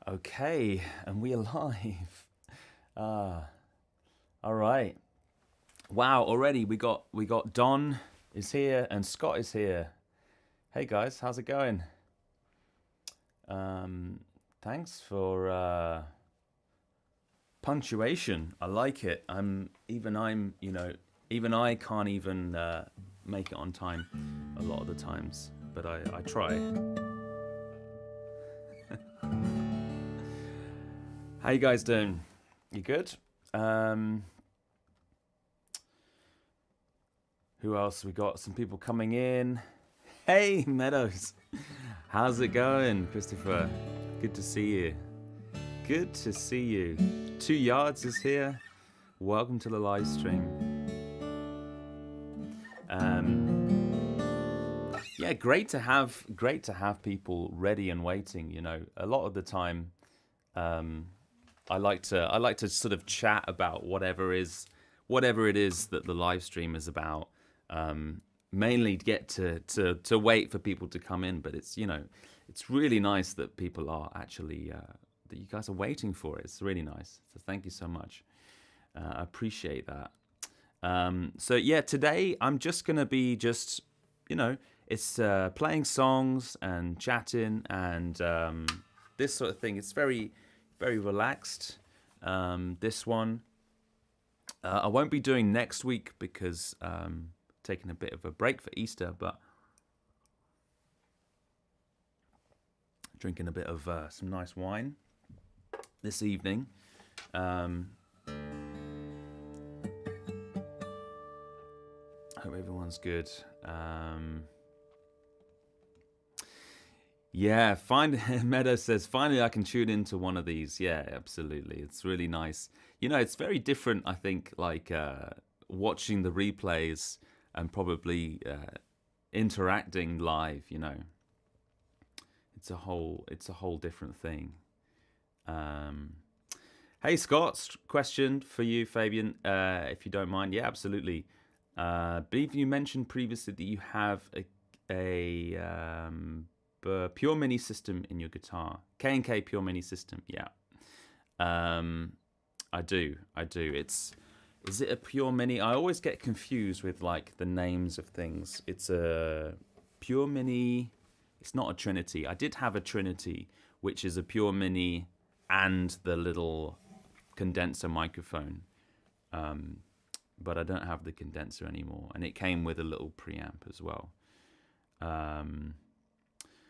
Okay, and we are live. Ah, all right. Wow, already we got Don is here and Scott is here. Hey guys, how's it going? Um, thanks for punctuation. I like it. Even I can't even make it on time a lot of the times, but I try. How you guys doing? You good? Um, who else? We got some people coming in. Hey, Meadows. How's it going, Christopher? Good to see you. Good to see you. 2 Yards is here. Welcome to the live stream. Yeah, great to have people ready and waiting. A lot of the time, um, I like to sort of chat about whatever it is that the live stream is about. Mainly to get to wait for people to come in, but it's really nice that people are actually that you guys are waiting for it. It's really nice. So thank you so much. I appreciate that. So yeah, today I'm just gonna be it's playing songs and chatting and this sort of thing. It's very very relaxed. This one I won't be doing next week because taking a bit of a break for Easter, but drinking a bit of some nice wine this evening. Hope everyone's good. Yeah, Meadow says finally I can tune into one of these. Yeah, absolutely. It's really nice. It's very different. I think watching the replays and probably interacting live. It's a whole different thing. Hey Scott, question for you, Fabian, if you don't mind. Yeah, absolutely. Believe you mentioned previously that you have a Pure Mini system in your guitar. K&K Pure Mini system. Yeah. I do. Is it a Pure Mini? I always get confused with the names of things. It's a Pure Mini. It's not a Trinity. I did have a Trinity, which is a Pure Mini and the little condenser microphone. But I don't have the condenser anymore. And it came with a little preamp as well.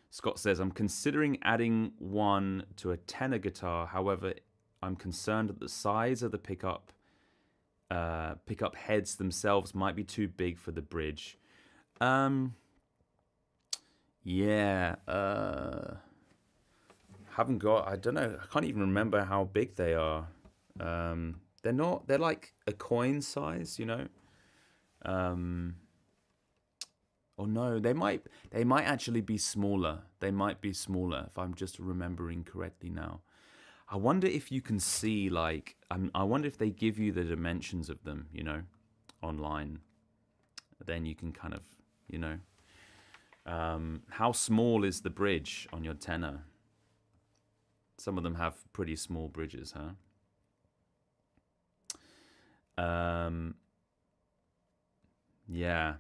Scott says, I'm considering adding one to a tenor guitar. However, I'm concerned that the size of the pickup heads themselves might be too big for the bridge. Yeah. I don't know. I can't even remember how big they are. They're like a coin size, or no, they might actually be smaller. They might be smaller if I'm just remembering correctly now. I wonder if you can see I wonder if they give you the dimensions of them, online. Then you can kind of, how small is the bridge on your tenor? Some of them have pretty small bridges, huh? Yeah.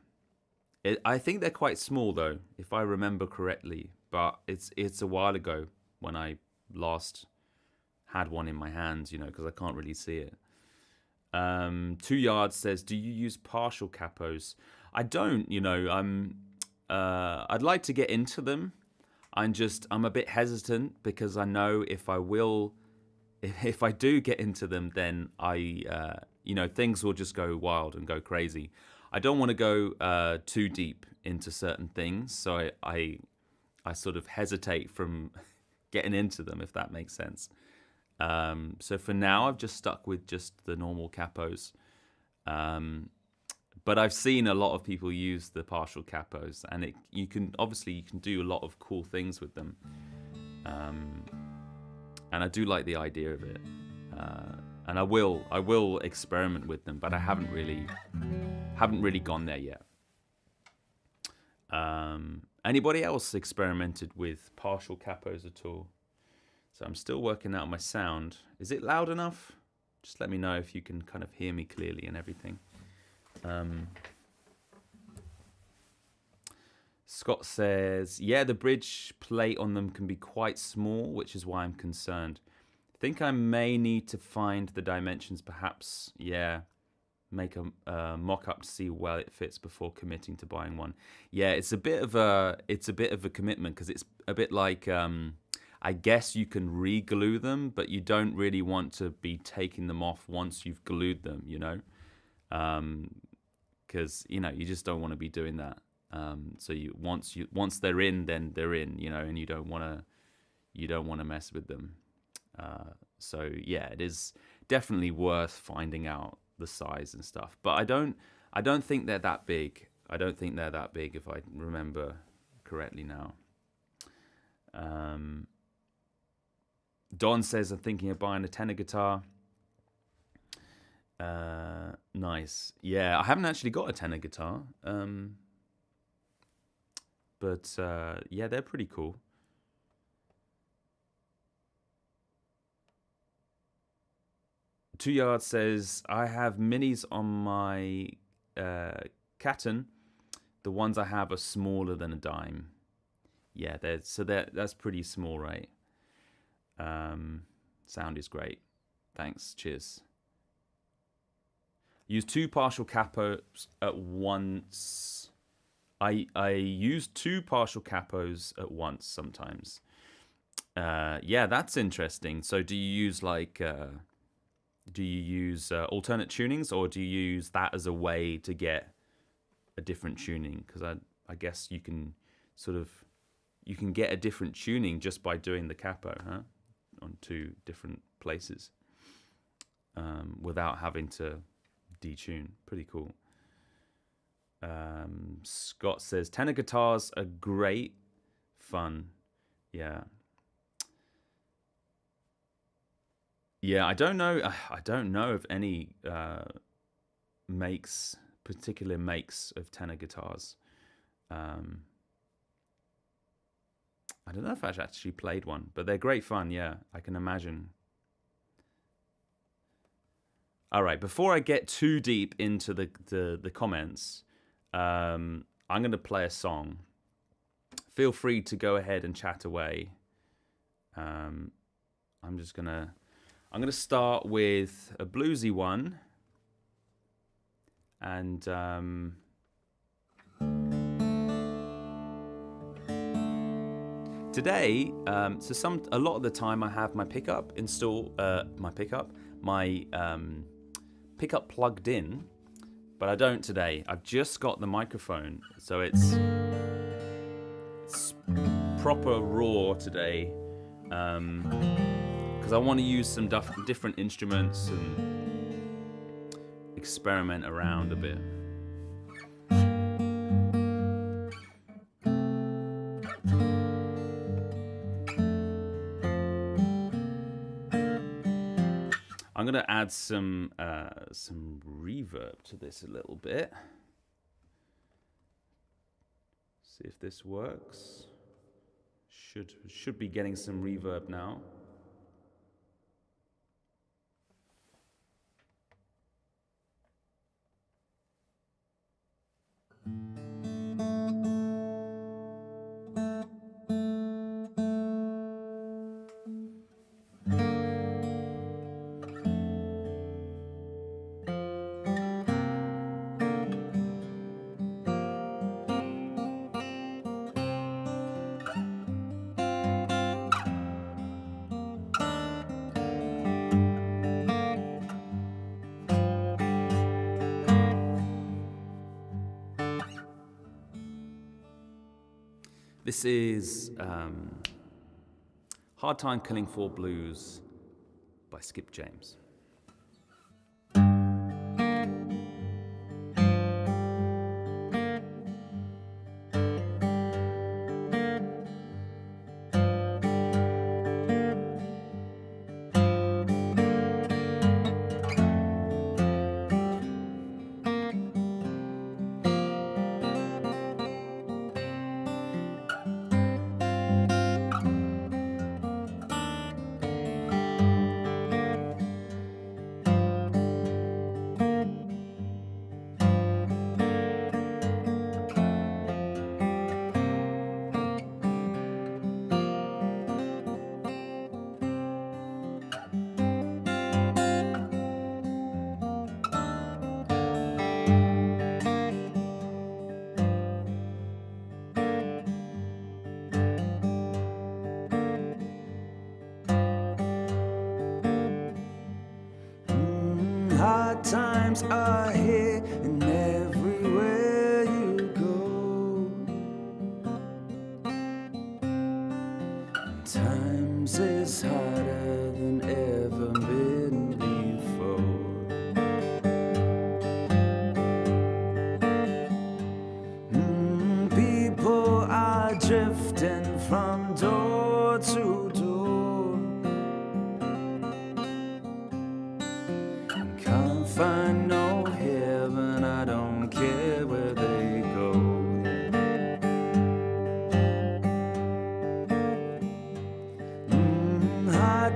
I think they're quite small though, if I remember correctly. But it's a while ago when I last had one in my hands, because I can't really see it. 2 Yards says, "Do you use partial capos?" I don't. I'd like to get into them. I'm a bit hesitant because I know if I do get into them, then things will just go wild and go crazy. I don't want to go too deep into certain things, so I sort of hesitate from getting into them, if that makes sense. So for now, I've just stuck with just the normal capos. But I've seen a lot of people use the partial capos, and you can do a lot of cool things with them. And I do like the idea of it. And I will experiment with them, but I haven't really gone there yet. Anybody else experimented with partial capos at all? Let's So I'm still working out my sound. Is it loud enough? Just let me know if you can kind of hear me clearly and everything. Scott says, yeah, the bridge plate on them can be quite small, which is why I'm concerned. I think I may need to find the dimensions, perhaps, make a mock-up to see where it fits before committing to buying one. Yeah, it's a bit of a commitment, because it's a bit like, I guess you can re-glue them, but you don't really want to be taking them off once you've glued them, you know? Because, you just don't want to be doing that. So once they're in, then they're in, and you don't want to mess with them. So yeah, it is definitely worth finding out the size and stuff. But I don't think they're that big. I don't think they're that big, if I remember correctly now. Don says, I'm thinking of buying a tenor guitar. Nice. Yeah, I haven't actually got a tenor guitar. But yeah, they're pretty cool. Two Yards says, I have minis on my Caton. The ones I have are smaller than a dime. Yeah, that's pretty small, right? Sound is great. Thanks. Cheers. Use 2 partial capos at once. I use 2 partial capos at once sometimes. Yeah, that's interesting. So do you use alternate tunings, or do you use that as a way to get a different tuning? Because I guess you can get a different tuning just by doing the capo, huh? On 2 different places, without having to detune. Pretty cool. Scott says, tenor guitars are great fun. Yeah. Yeah, I don't know of any particular makes of tenor guitars. I don't know if I've actually played one, but they're great fun. Yeah, I can imagine. All right, before I get too deep into the comments, I'm going to play a song. Feel free to go ahead and chat away. I'm going to start with a bluesy one, and today, a lot of the time I have my pickup pickup plugged in, but I don't today. I've just got the microphone, so it's proper raw today, because I want to use some different instruments and experiment around a bit. I'm going to add some reverb to this a little bit. See if this works. Should be getting some reverb now. This is Hard Time Killing 4 Blues by Skip James.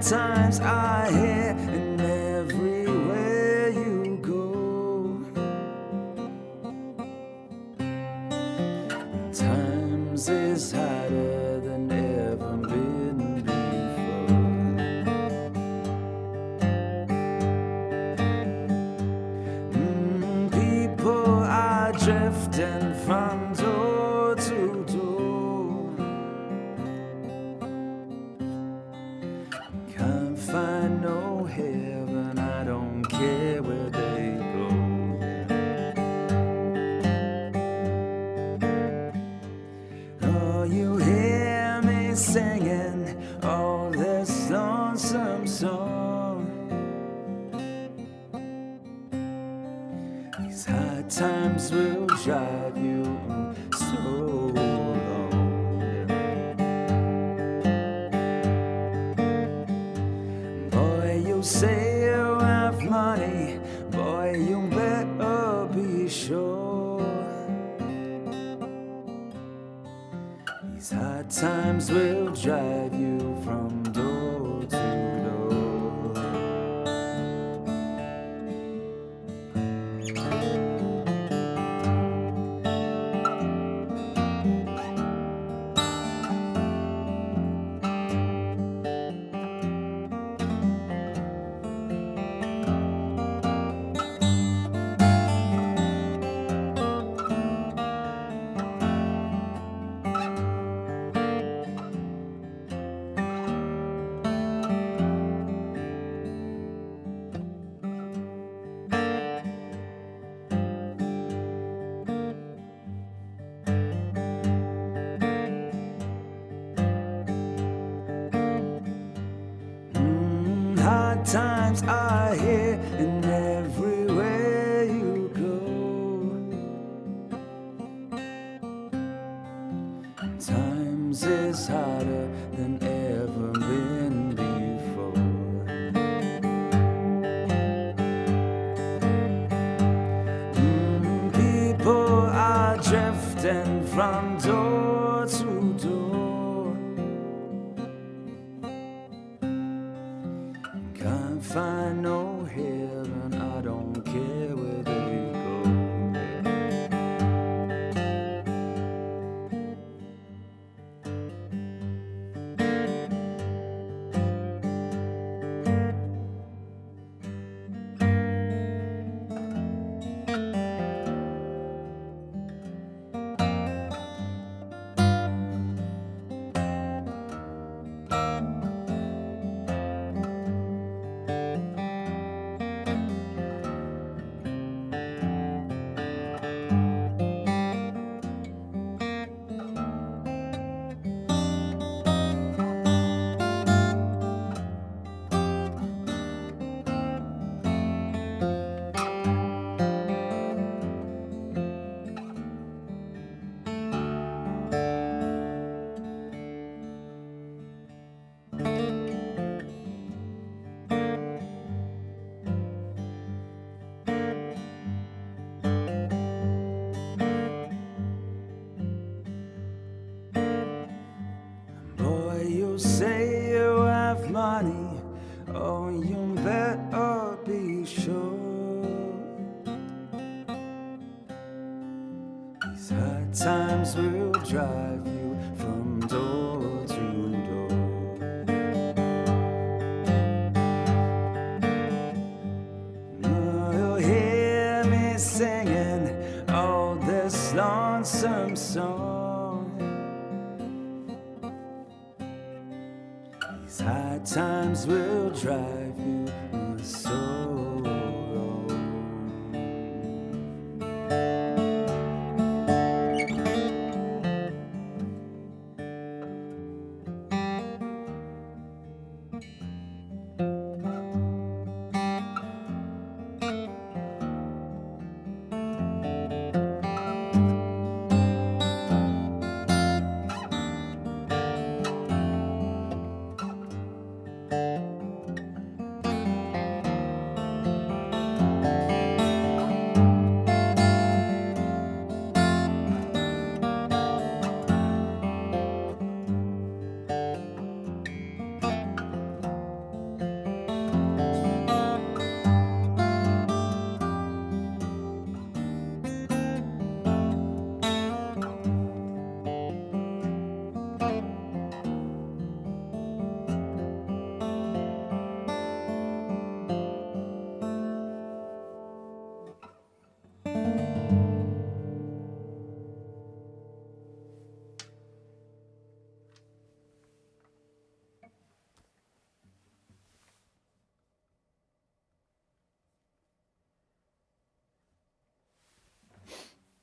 times are here and everywhere you go. Times is harder than ever been before. People are drifting from door to door. Can't find no heaven, I don't care where they go. Oh, you hear me singing all this lonesome song. These hard times will drive you so long. Boy, you say you have money, boy, you better be sure. These hard times will drive you from door to door. Hard times are here and everywhere you go. Times is harder than ever been before. People are drifting from door to door. Can't find no heaven, I don't care where they go. Boy, you say you have money, oh, you better be sure. These hard times will drive you from door to door. Oh, you'll hear me singing all this lonesome song. These hard times will drive you so long.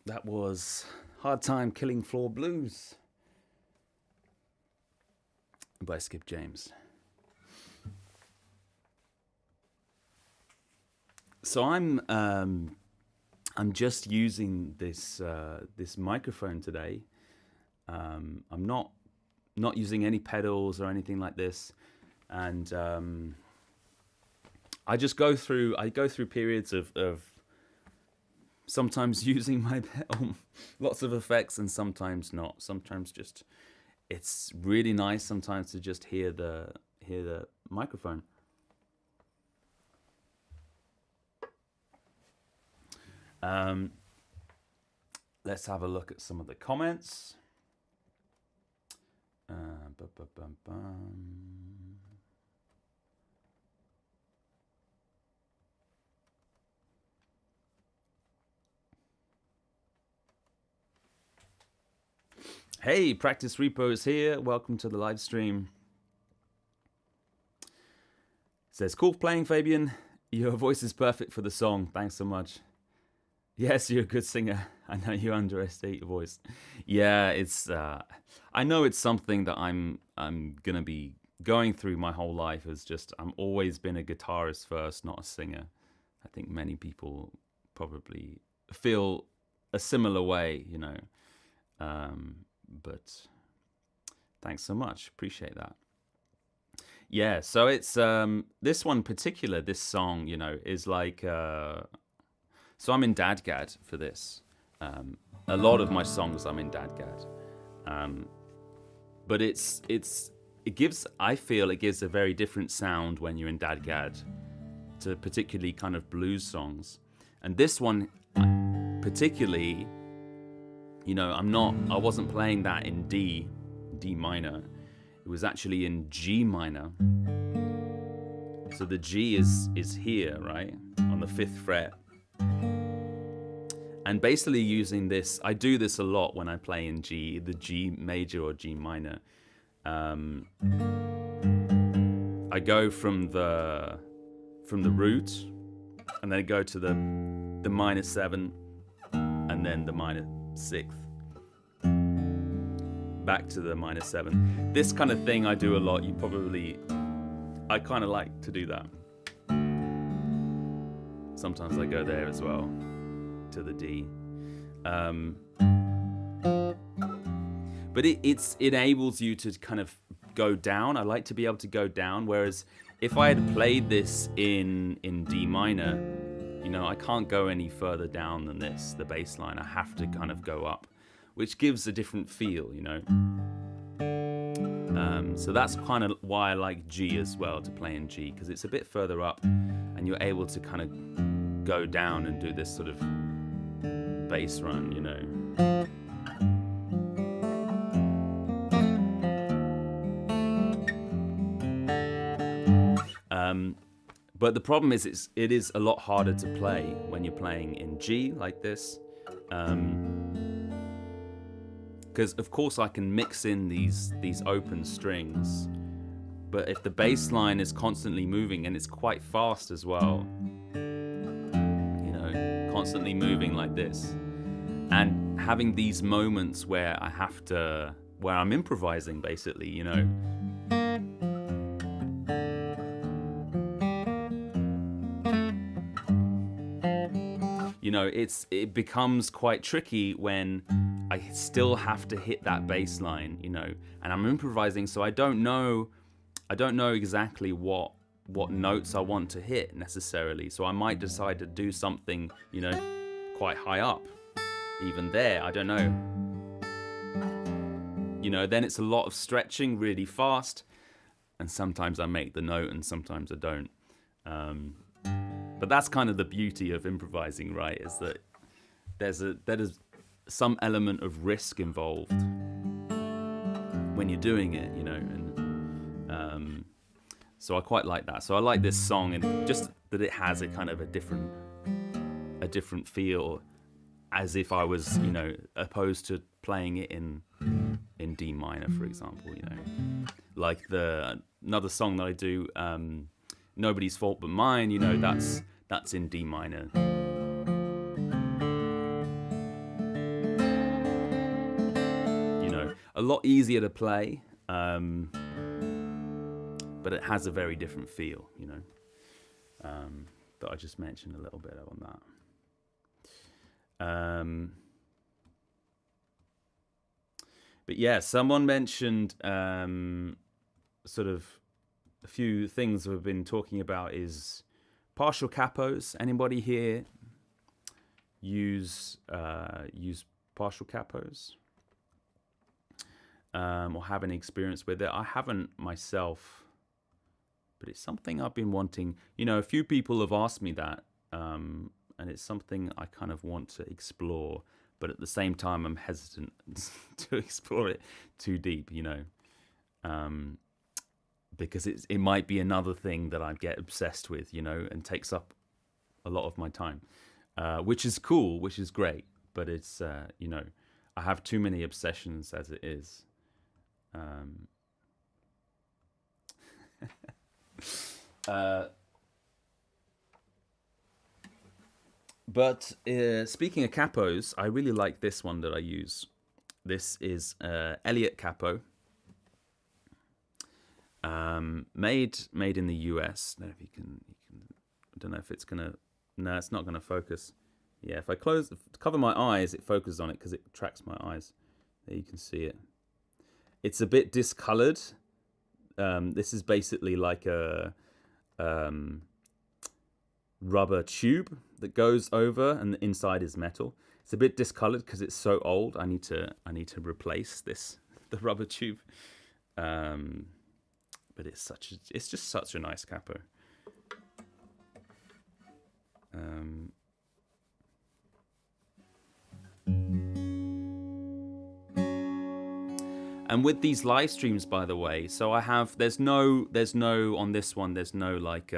That was Hard Time Killing Floor Blues by Skip James. So I'm just using this this microphone today. I'm not using any pedals or anything like this, and I go through periods of sometimes using my lots of effects and sometimes not. Sometimes just it's really nice sometimes to just hear the microphone. Let's have a look at some of the comments. Hey, Practice Repo is here. Welcome to the live stream. It says, cool playing, Fabian. Your voice is perfect for the song. Thanks so much. Yes, you're a good singer. I know you underestimate your voice. Yeah, it's. I know it's something that I'm gonna be going through my whole life. Is just I'm always been a guitarist first, not a singer. I think many people probably feel a similar way, you know. But thanks so much. Appreciate that. Yeah, so it's this one particular, this song, you know, is like. So I'm in Dadgad for this. A lot of my songs I'm in Dadgad, but I feel it gives a very different sound when you're in Dadgad to particularly kind of blues songs. And this one particularly, you know, I wasn't playing that in D minor. It was actually in G minor. So the G is here, right, on the 5th fret. And basically using this, I do this a lot when I play in G, the G major or G minor. I go from the root, and then I go to the minor 7, and then the minor 6th, back to the minor 7. This kind of thing I do a lot. I kind of like to do that. Sometimes I go there as well, to the D. But it enables you to kind of go down. I like to be able to go down, whereas if I had played this in D minor, you know, I can't go any further down than this, the bass line. I have to kind of go up, which gives a different feel, you know. So that's kind of why I like G as well, to play in G, because it's a bit further up and you're able to kind of go down and do this sort of bass run, you know. But the problem is it is a lot harder to play when you're playing in G like this, because of course I can mix in these open strings, but if the bass line is constantly moving, and it's quite fast as well, you know, constantly moving like this, and having these moments where I'm improvising basically, you know. You know, it becomes quite tricky when I still have to hit that bass line, you know, and I'm improvising, so I don't know exactly what notes I want to hit necessarily. So I might decide to do something, you know, quite high up, even there, I don't know. You know, then it's a lot of stretching really fast, and sometimes I make the note and sometimes I don't. But that's kind of the beauty of improvising, right? Is that there is some element of risk involved when you're doing it, you know. And so I quite like that. So I like this song, and just that it has a kind of a different feel, as if I was, you know, opposed to playing it in D minor, for example. You know, like another song that I do. Nobody's Fault But Mine, you know, that's in D minor. a lot easier to play, but it has a very different feel, you know. That I just mentioned a little bit on that. But yeah, someone mentioned sort of a few things we've been talking about is partial capos. Anybody here use partial capos or have any experience with it? I haven't myself, but it's something I've been wanting. You know, a few people have asked me that, and it's something I kind of want to explore, but at the same time I'm hesitant to explore it too deep, you know, because it might be another thing that I get obsessed with, you know, and takes up a lot of my time, which is cool, which is great, but it's, you know, I have too many obsessions as it is. But speaking of capos, I really like this one that I use. This is Elliott Capo, made in the US. I don't know if you can. I don't know if it's gonna. No, it's not gonna focus. Yeah, if I cover my eyes, it focuses on it because it tracks my eyes. There you can see it. It's a bit discolored. This is basically like a rubber tube that goes over, and the inside is metal. It's a bit discolored because it's so old. I need to replace the rubber tube. But it's just such a nice capo. And with these live streams, by the way, so I have there's no on this one, there's no like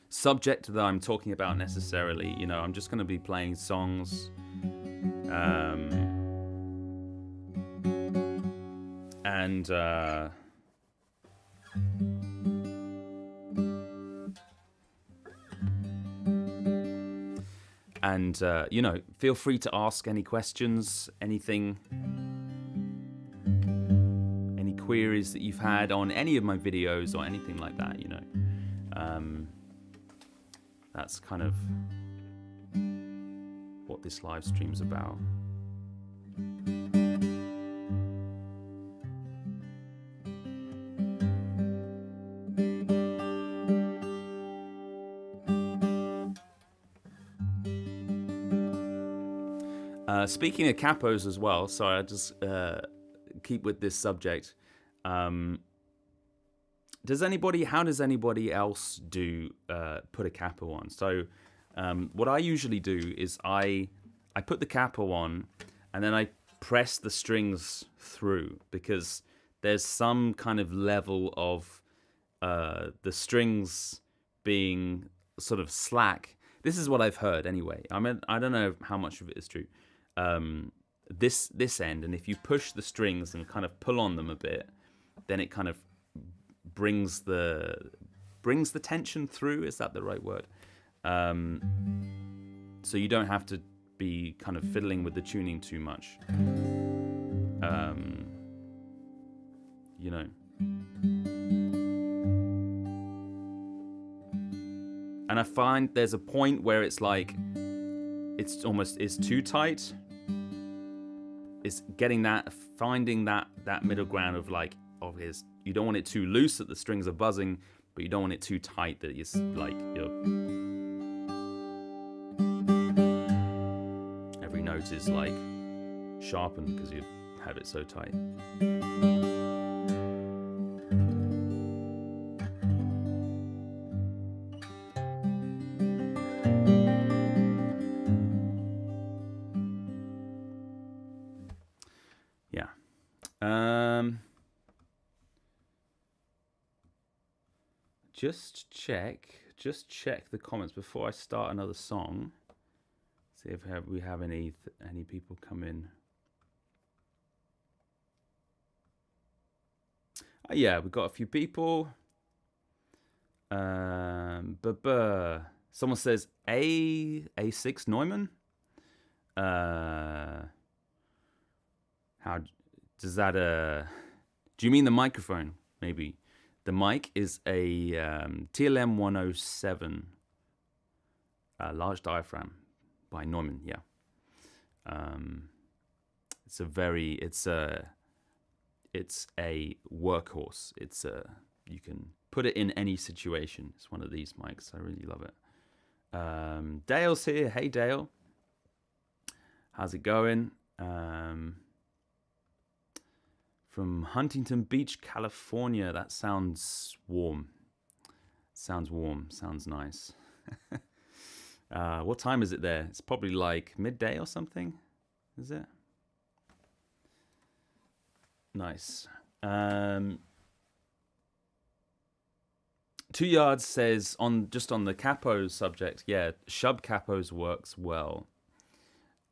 subject that I'm talking about necessarily. You know, I'm just going to be playing songs, and you know, feel free to ask any questions, anything, any queries that you've had on any of my videos or anything like that, you know. That's kind of what this live stream's about. Speaking of capos as well, sorry, I just keep with this subject. How does anybody else do put a capo on? So what I usually do is I put the capo on and then I press the strings through, because there's some kind of level of the strings being sort of slack. This is what I've heard anyway. I mean, I don't know how much of it is true. This end, and if you push the strings and kind of pull on them a bit, then it kind of brings the tension through. Is that the right word? So you don't have to be kind of fiddling with the tuning too much. You know. And I find there's a point where it's like it's too tight. It's finding that middle ground of like, you don't want it too loose that the strings are buzzing, but you don't want it too tight that it's like every note is like sharpened because you have it so tight. Just check the comments before I start another song. See if we have any people come in. Yeah, we've got a few people. Someone says A6 Neumann. How does that? Do you mean the microphone? Maybe the mic is a TLM 107 large diaphragm by Neumann. Yeah, it's a very it's a workhorse. It's a you can put it in any situation. It's one of these mics. I really love it. Dale's here. Hey Dale, how's it going? From Huntington Beach, California. That sounds warm. Sounds warm. Sounds nice. What time is it there? It's probably like midday or something. Is it? Nice. 2 yards says just on the capo subject. Yeah, shub capos works well.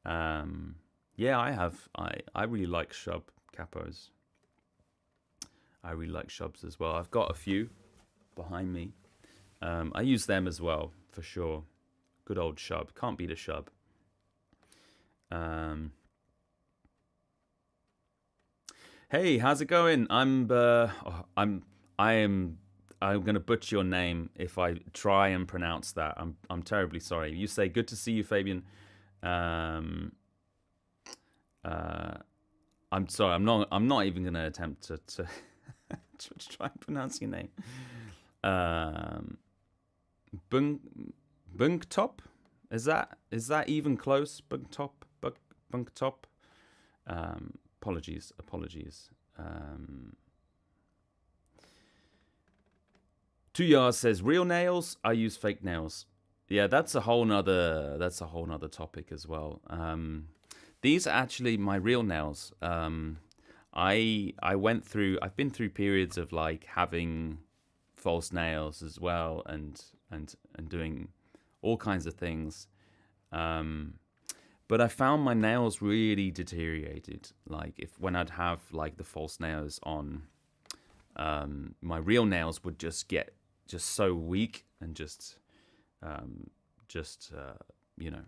Yeah, I really like shub capos. I really like shubs as well. I've got a few behind me. I use them as well for sure. Good old shub. Can't beat a shub. Hey, how's it going? I'm gonna butcher your name if I try and pronounce that. I'm terribly sorry. You say good to see you, Fabian. I'm sorry. I'm not even gonna attempt to to try and pronounce your name. Bunktop? Is that even close? Bunktop. Apologies. 2 yards says real nails. I use fake nails. Yeah, that's a whole nother topic as well. These are actually my real nails. I've been through periods of like having false nails as well, and doing all kinds of things. But I found my nails really deteriorated. Like when I'd have like the false nails on, my real nails would just get so weak and you know.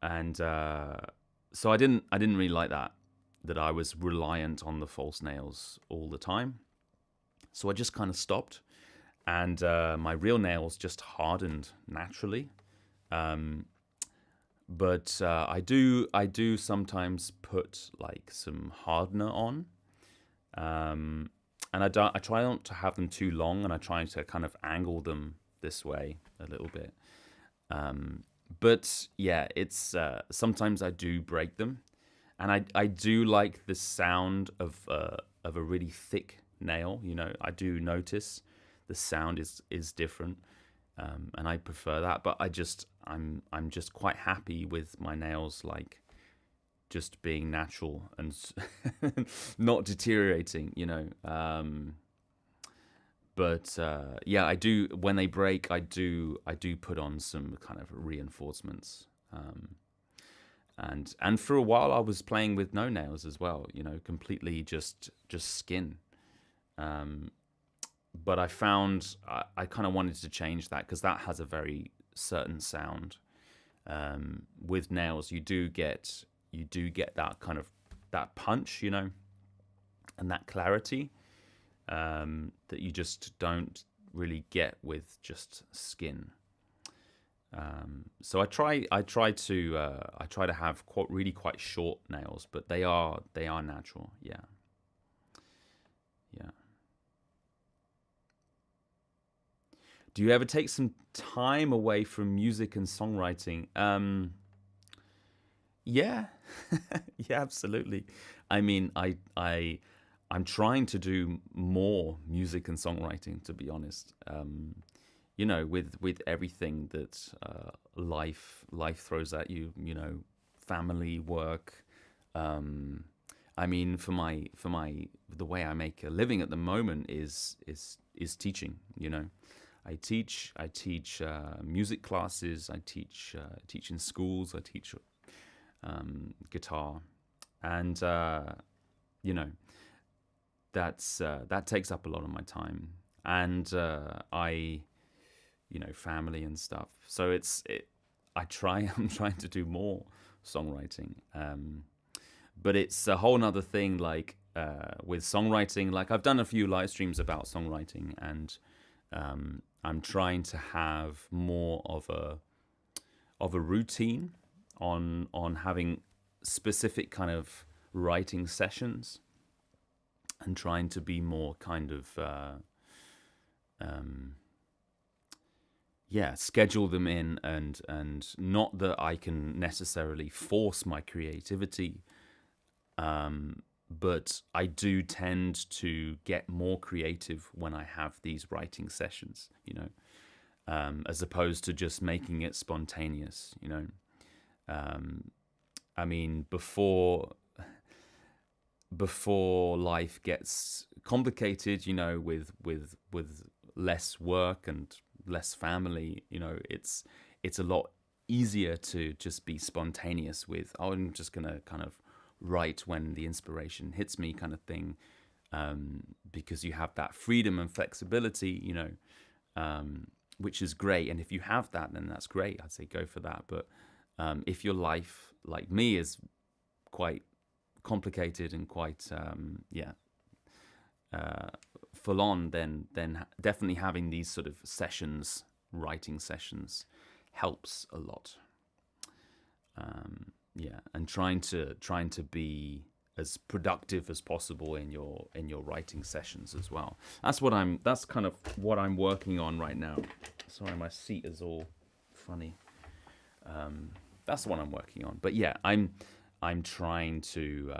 And so I didn't really like that I was reliant on the false nails all the time. So I just kind of stopped, and my real nails just hardened naturally. But I do sometimes put like some hardener on, and I try not to have them too long, and I try to kind of angle them this way a little bit. But yeah, it's sometimes I do break them, and I do like the sound of a really thick nail. You know, I do notice the sound is different. And I prefer that, but I'm just quite happy with my nails like just being natural and not deteriorating, you know. But yeah, I do when they break, I do put on some kind of reinforcements. And for a while I was playing with no nails as well, you know, completely just skin. But I found I kind of wanted to change that because that has a very certain sound. With nails, you do get that kind of that punch, you know, and that clarity that you just don't really get with just skin. So I try to have quite short nails, but they are natural. Yeah. Do you ever take some time away from music and songwriting? Yeah, yeah, absolutely. I mean, I'm trying to do more music and songwriting, to be honest. You know, with everything that life throws at you, you know, family, work. I mean, for the way I make a living at the moment is teaching. You know, I teach music classes. I teach in schools. I teach guitar, and you know, that takes up a lot of my time, and you know, family and stuff. So I'm trying to do more songwriting, but it's a whole nother thing. Like with songwriting, like I've done a few live streams about songwriting, and I'm trying to have more of a routine on having specific kind of writing sessions, and trying to be more kind of schedule them in, and not that I can necessarily force my creativity, but I do tend to get more creative when I have these writing sessions, as opposed to just making it spontaneous, I mean, before life gets complicated, with less work and less family, it's a lot easier to just be spontaneous with, oh, I'm just gonna kind of write when the inspiration hits me, kind of thing, because you have that freedom and flexibility, which is great. And if you have that, then that's great. I'd say go for that. But if your life, like me, is quite complicated and quite full on, then definitely having these sort of sessions, writing sessions, helps a lot. And trying to be as productive as possible in your writing sessions as well. That's kind of what I'm working on right now. Sorry, my seat is all funny. That's what I'm working on. But yeah, I'm trying to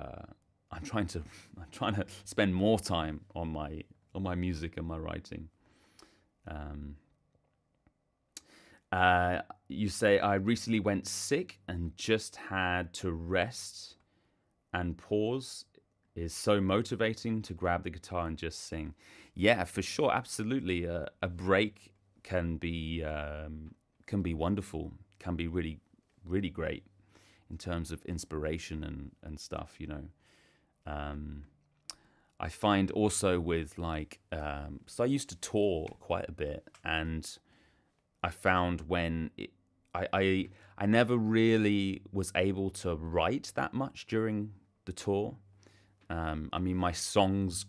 spend more time on my music and my writing. You say, I recently went sick and just had to rest and pause. Is so motivating to grab the guitar and just sing. Yeah, for sure, absolutely. A break can be wonderful, can be really, really great in terms of inspiration and stuff, I find also with so I used to tour quite a bit, and I found when I never really was able to write that much during the tour. I mean, my songs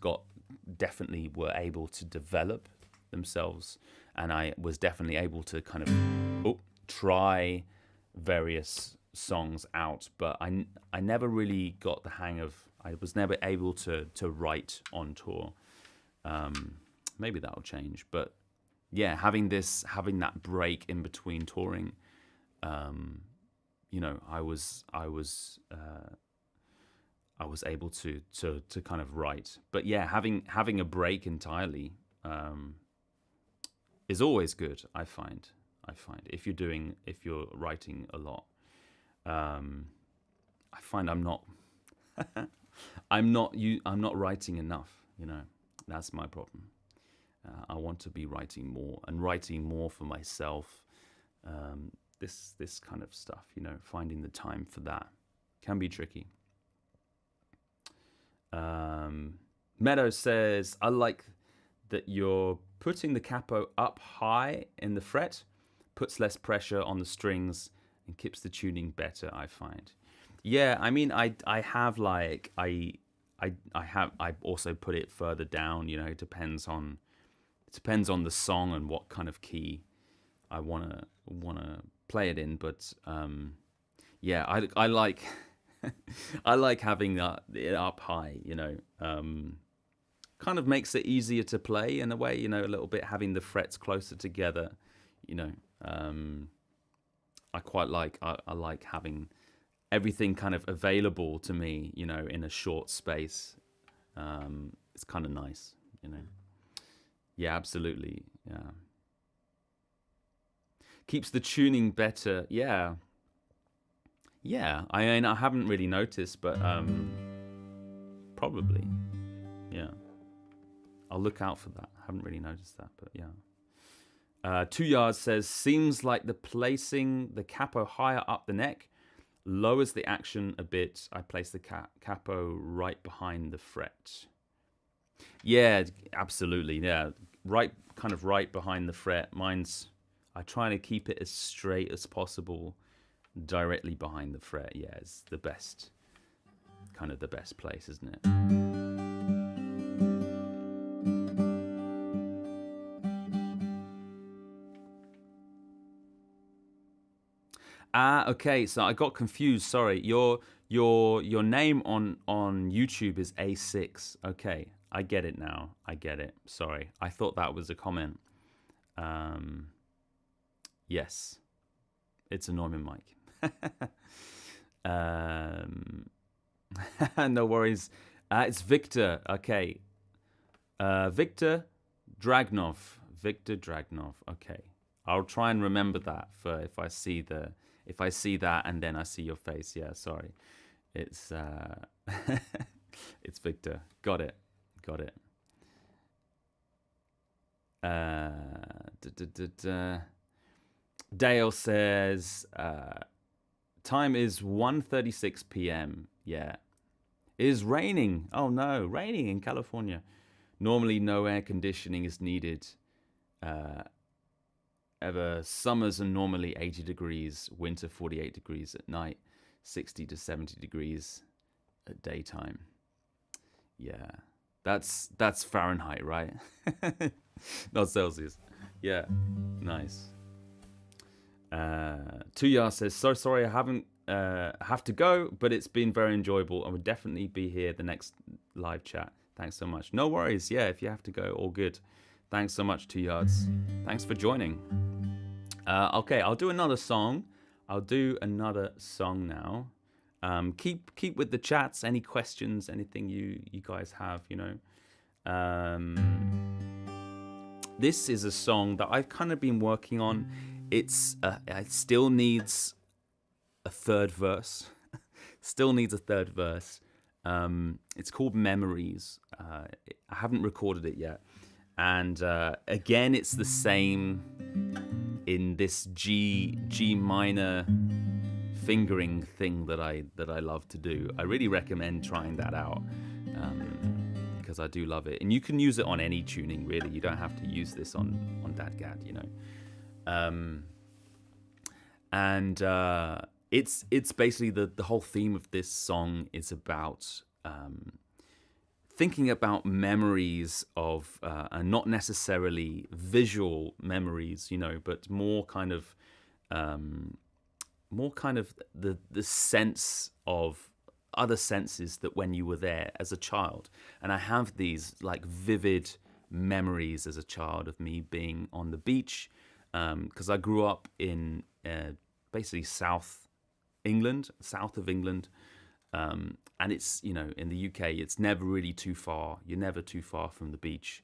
definitely were able to develop themselves, and I was definitely able to kind of try various songs out, but I never really got the hang of. I was never able to write on tour. Maybe that'll change, but yeah, having that break in between touring, I was able to kind of write. But yeah, having a break entirely is always good. I find if you're writing a lot, I find I'm not I'm not writing enough. That's my problem. I want to be writing more, and writing more for myself. This kind of stuff, finding the time for that can be tricky. Meadow says, I like that you're putting the capo up high in the fret, puts less pressure on the strings and keeps the tuning better, I find. Yeah, I mean, I also put it further down, it depends on the song and what kind of key I wanna play it in. But yeah, I like I like having it up high. Kind of makes it easier to play in a way. A little bit having the frets closer together. I quite like I like having everything kind of available to me. In a short space. It's kind of nice. Yeah, absolutely. Yeah. Keeps the tuning better. Yeah. Yeah. I mean, I haven't really noticed, but probably. Yeah. I'll look out for that. I haven't really noticed that, but yeah. 2 Yards says, seems like placing the capo higher up the neck lowers the action a bit. I place the capo right behind the fret. Yeah, absolutely. Yeah, right behind the fret. I try to keep it as straight as possible, directly behind the fret. Yeah, it's the best. kind of the best place, isn't it? Ah, okay. So I got confused. Sorry. Your name on YouTube is A6. Okay, I get it now. I get it. Sorry, I thought that was a comment. Yes, it's a Norman mic. No worries. It's Victor. Okay, Victor Dragnov. Victor Dragnov. Okay, I'll try and remember that for if I see that and then I see your face. Yeah, sorry. It's it's Victor. Got it. Dale says time is 1:36 p.m. Yeah. It is raining. Oh no, raining in California. Normally no air conditioning is needed. Ever summers are normally 80 degrees, winter 48 degrees at night, 60 to 70 degrees at daytime. Yeah. That's Fahrenheit, right? Not Celsius. Yeah. Nice. Tuya says, so sorry I haven't have to go, but it's been very enjoyable. I would definitely be here the next live chat. Thanks so much. No worries. Yeah, if you have to go, all good. Thanks so much, 2 yards. Thanks for joining. Okay, I'll do another song. Now. Keep with the chats. Any questions? Anything you guys have? This is a song that I've kind of been working on. It still needs a third verse. It's called Memories. I haven't recorded it yet, and again, it's the same in this G minor fingering thing that I love to do. I really recommend trying that out because I do love it, and you can use it on any tuning really. You don't have to use this on Dadgad, and it's basically the whole theme of this song is about thinking about memories of and not necessarily visual memories, but more kind of the sense of other senses that when you were there as a child. And I have these like vivid memories as a child of me being on the beach, because I grew up in basically south of England, and it's, in the UK, it's never really too far. You're never too far from the beach,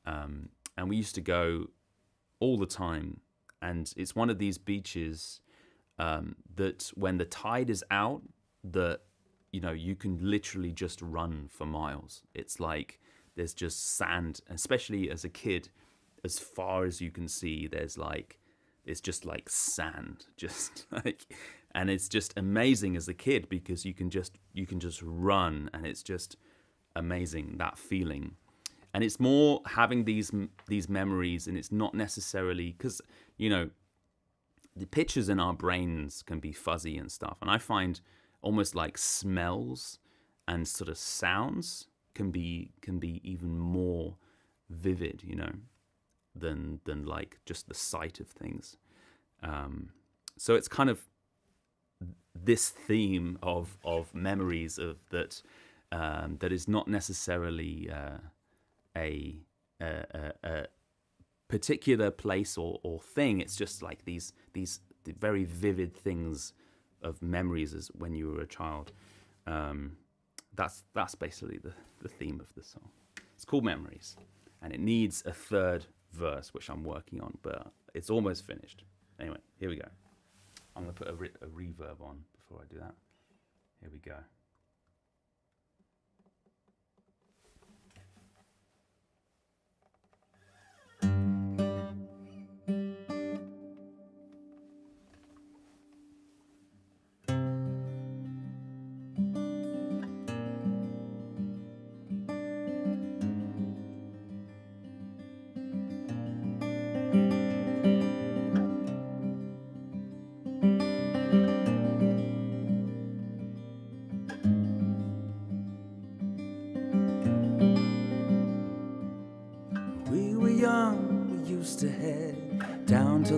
and we used to go all the time. And it's one of these beaches that when the tide is out, that you can literally just run for miles. It's like there's just sand, especially as a kid, as far as you can see, it's just like sand, just like, and it's just amazing as a kid because you can just run, and it's just amazing, that feeling. And it's more having these memories, and it's not necessarily because the pictures in our brains can be fuzzy and stuff, and I find almost like smells and sort of sounds can be even more vivid, than like just the sight of things. So it's kind of this theme of memories of that is not necessarily a particular place or thing. It's just like these very vivid things of memories as when you were a child. That's basically the theme of the song. It's called Memories, and it needs a third verse, which I'm working on, but it's almost finished. Anyway, here we go. I'm going to put a reverb on before I do that. Here we go.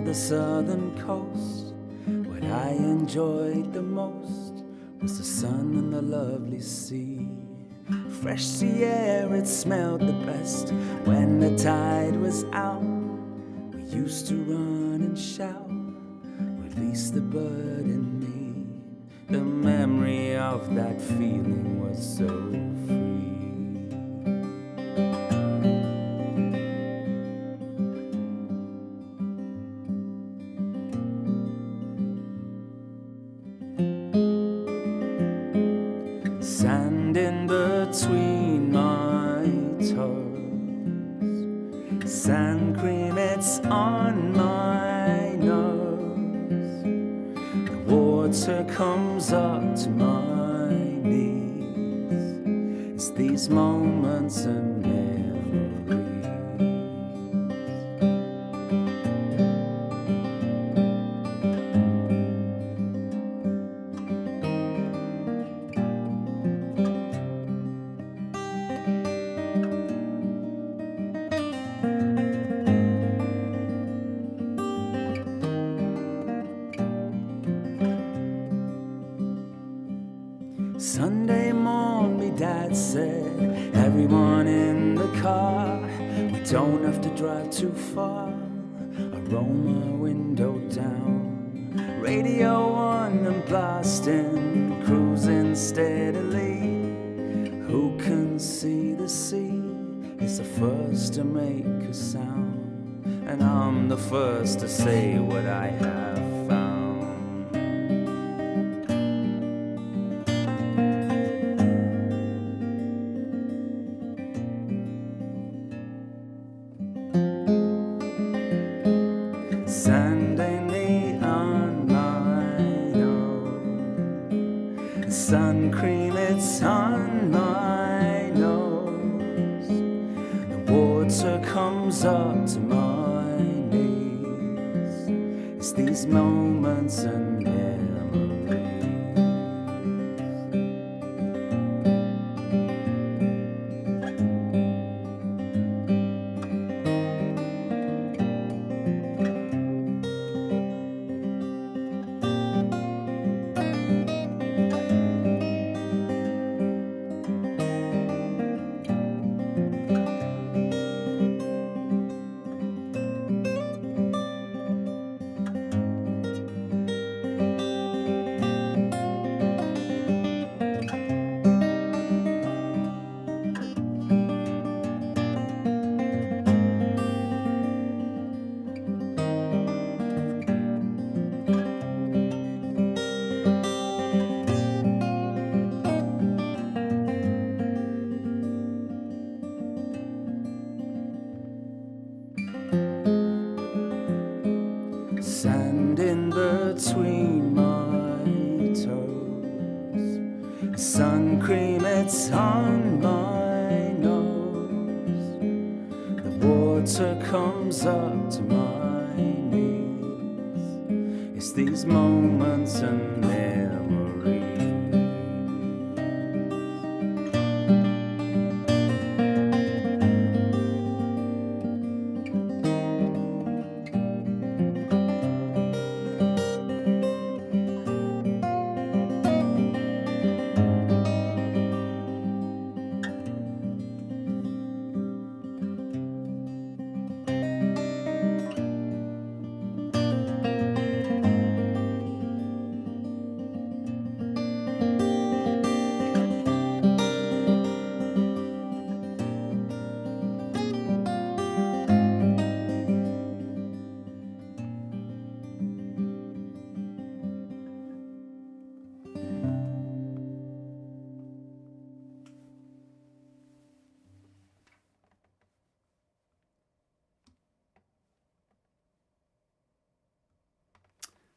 of the southern coast. What I enjoyed the most was the sun and the lovely sea. Fresh sea air, it smelled the best. When the tide was out, we used to run and shout, release the bird in me. The memory of that feeling was so free. Sand in between my toes, sand cream, it's on my nose. The water comes up to my knees. It's these moments and memories. Sunday morn, me dad said, everyone in the car, we don't have to drive too far. I roll my window down, radio on and blasting, cruising steadily. Who can see the sea is the first to make a sound, and I'm the first to say what I have found. Sand ain't me on my nose, sun cream, it's on my nose. The water comes up to my knees. It's these moments and memories. Sand in between my toes, sun cream, it's on my nose. The water comes up to my knees. It's these moments and memories.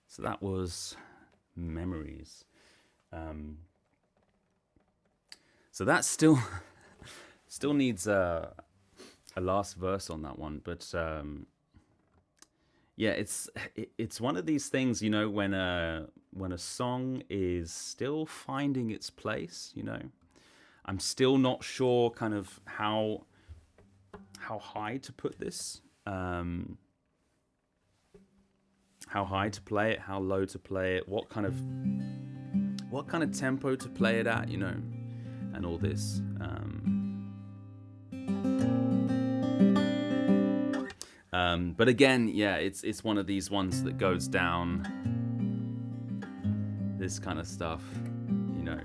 So that was Memories. So that still needs a last verse on that one, but yeah, it's one of these things, you know, when a song is still finding its place, you know. I'm still not sure kind of how high to put this. how high to play it, how low to play it, what kind of tempo to play it at, you know, and all this. But again, yeah, it's one of these ones that goes down this kind of stuff, you know.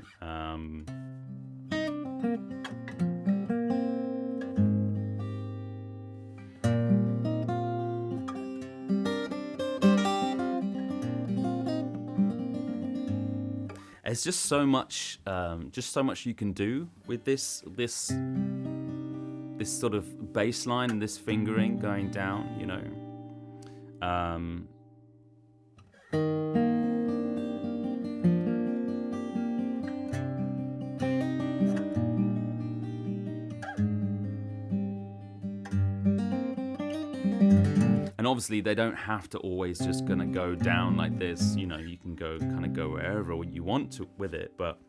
There's just so much you can do with this sort of bass line and this fingering going down, you know. And obviously they don't have to always just gonna go down like this, you know, you can go wherever you want to with it, but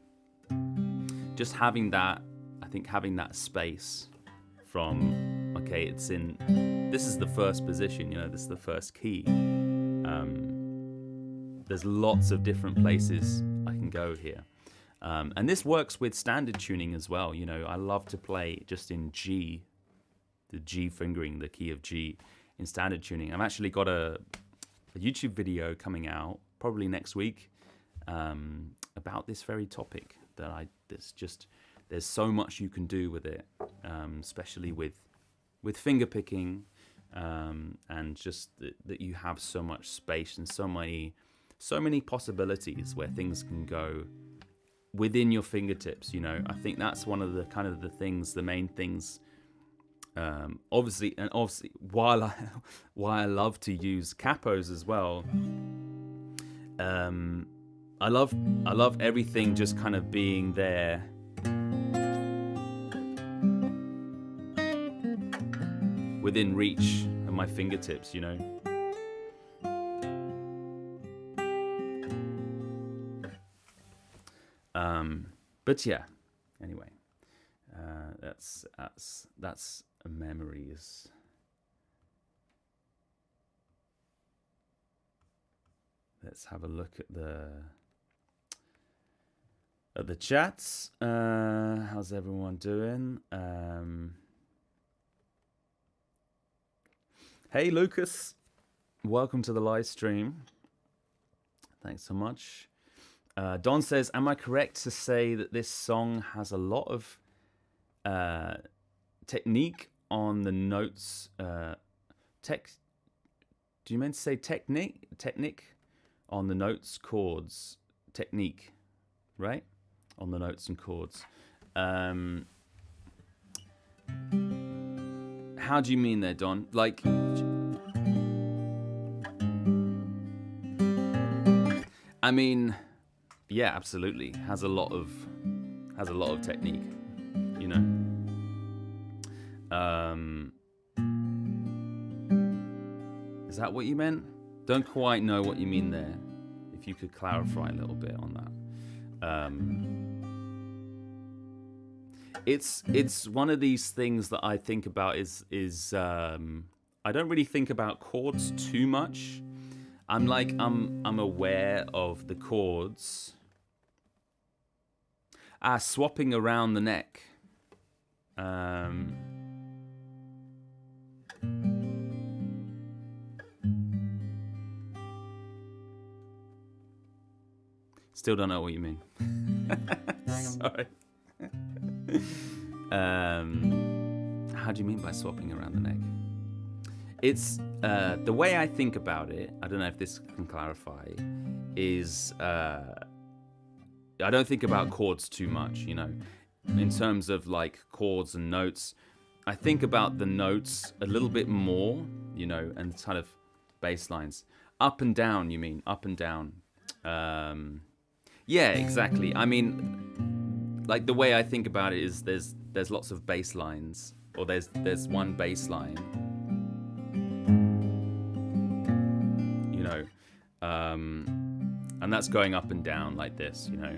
just having that, I think having that space from, okay, it's in, this is the first position, you know, this is the first key. There's lots of different places I can go here. And this works with standard tuning as well, you know, I love to play just in G, the G fingering, the key of G in standard tuning. I've actually got a YouTube video coming out probably next week about this very topic there's so much you can do with it, especially with finger picking, and just that you have so much space and so many possibilities where things can go within your fingertips, you know. I think that's one of the kind of the main things. Obviously, while I love to use capos as well, I love everything just kind of being there. Within reach of my fingertips, you know. But yeah, anyway, that's memories. Let's have a look at the chats. How's everyone doing? Hey Lucas, welcome to the live stream. Thanks so much. Don says, am I correct to say that this song has a lot of technique on the notes? Do you mean to say technique on the notes, chords, technique, right? On the notes and chords. How do you mean there, Don? Like, I mean, yeah, absolutely. Has a lot of technique, you know. Is that what you meant? Don't quite know what you mean there. If you could clarify a little bit on that. It's one of these things that I think about is I don't really think about chords too much. I'm aware of the chords. Swapping around the neck. Still don't know what you mean. Sorry. How do you mean by swapping around the neck? It's the way I think about it, I don't know if this can clarify, is I don't think about chords too much, you know. In terms of like chords and notes, I think about the notes a little bit more, you know, and kind of bass lines. Up and down, you mean? Up and down. Yeah, exactly. I mean, like the way I think about it is there's lots of bass lines, or there's one bass line, you know, and that's going up and down like this, you know.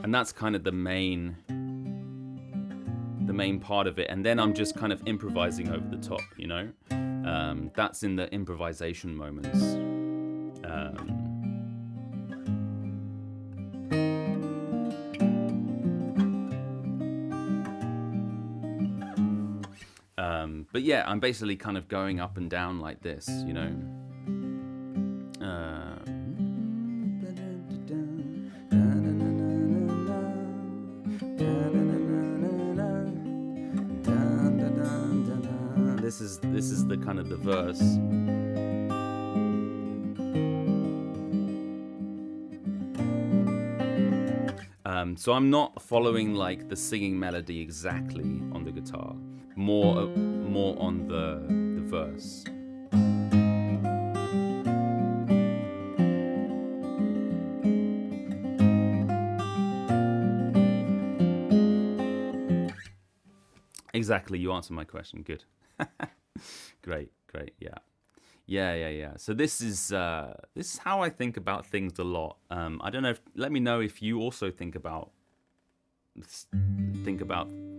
And that's kind of the main main part of it, and then I'm just kind of improvising over the top, you know. That's in the improvisation moments. But yeah, I'm basically kind of going up and down like this, you know. This is the kind of the verse. So I'm not following like the singing melody exactly on the guitar, more on the verse. Exactly, you answered my question. Good. Great, yeah. So this is how I think about things a lot. I don't know. Let me know if you also think about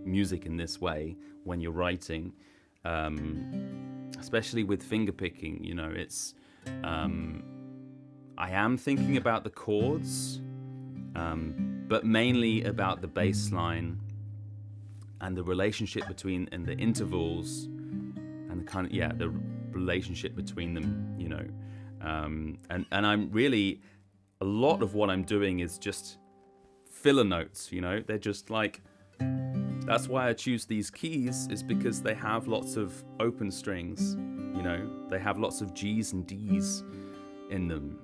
music in this way when you're writing, especially with finger picking. You know, it's I am thinking about the chords, but mainly about the bass line and the relationship between and the intervals and the kind of the relationship between them, you know. And I'm really, a lot of what I'm doing is just filler notes, you know. They're just like, that's why I choose these keys, is because they have lots of open strings, you know. They have lots of G's and D's in them,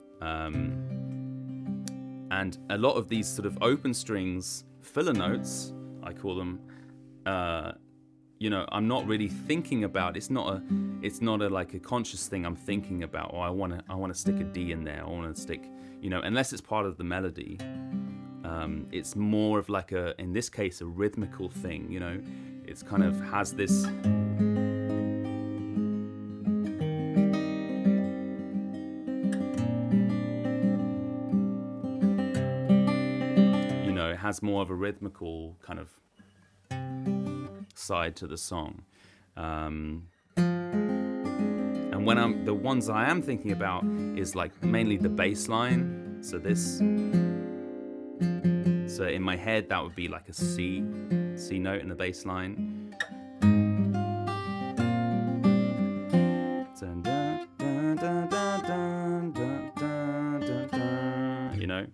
and a lot of these sort of open strings, filler notes, I call them, you know, I'm not really thinking about. It's not a like a conscious thing I'm thinking about. Oh, I want to stick a D in there. I want to stick, you know, unless it's part of the melody. It's more of like in this case, a rhythmical thing. You know, it's kind of has this. You know, it has more of a rhythmical kind of side to the song, and when the ones I am thinking about is like mainly the bass line. So in my head that would be like a C note in the bass line, you know,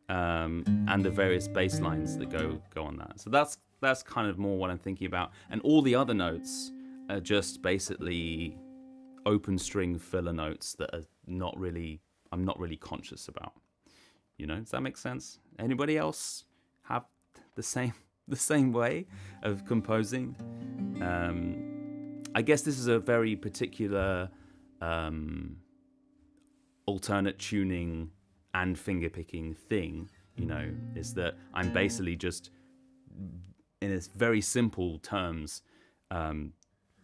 and the various bass lines that go on that. So that's kind of more what I'm thinking about. And all the other notes are just basically open string filler notes that I'm not really conscious about. You know, does that make sense? Anybody else have the same way of composing? I guess this is a very particular alternate tuning and finger picking thing, you know, is that I'm basically just, in its very simple terms,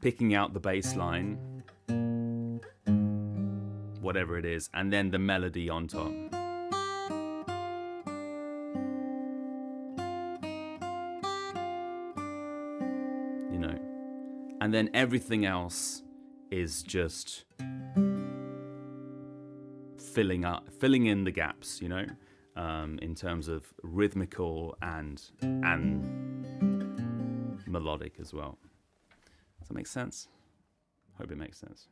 picking out the bass line, whatever it is, and then the melody on top. You know, and then everything else is just filling in the gaps, you know, in terms of rhythmical and melodic as well. Does that make sense? Hope it makes sense.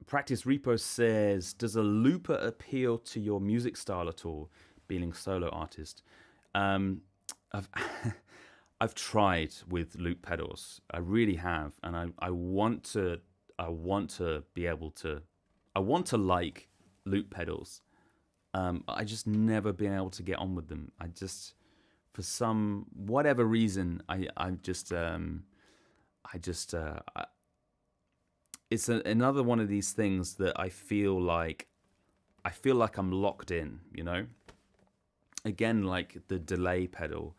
Practice Repo says, does a looper appeal to your music style at all, being a solo artist? I've tried with loop pedals. I really have, and I want to be able to. I want to like loop pedals. I just never been able to get on with them. I just, for some whatever reason, it's another one of these things that I feel like I'm locked in, you know. Again, like the delay pedal,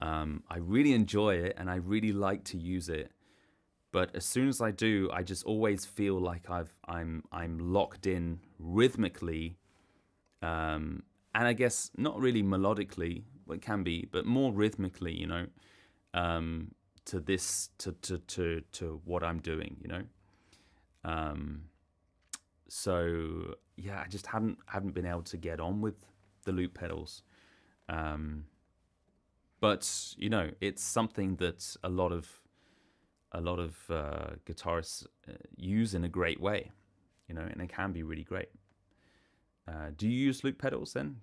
I really enjoy it and I really like to use it, but as soon as I do, I just always feel like I'm locked in rhythmically, and I guess not really melodically, it can be, but more rhythmically, to this to what I'm doing, So yeah, I just hadn't been able to get on with the loop pedals. But it's something that a lot of guitarists use in a great way, and it can be really great. Do you use loop pedals then?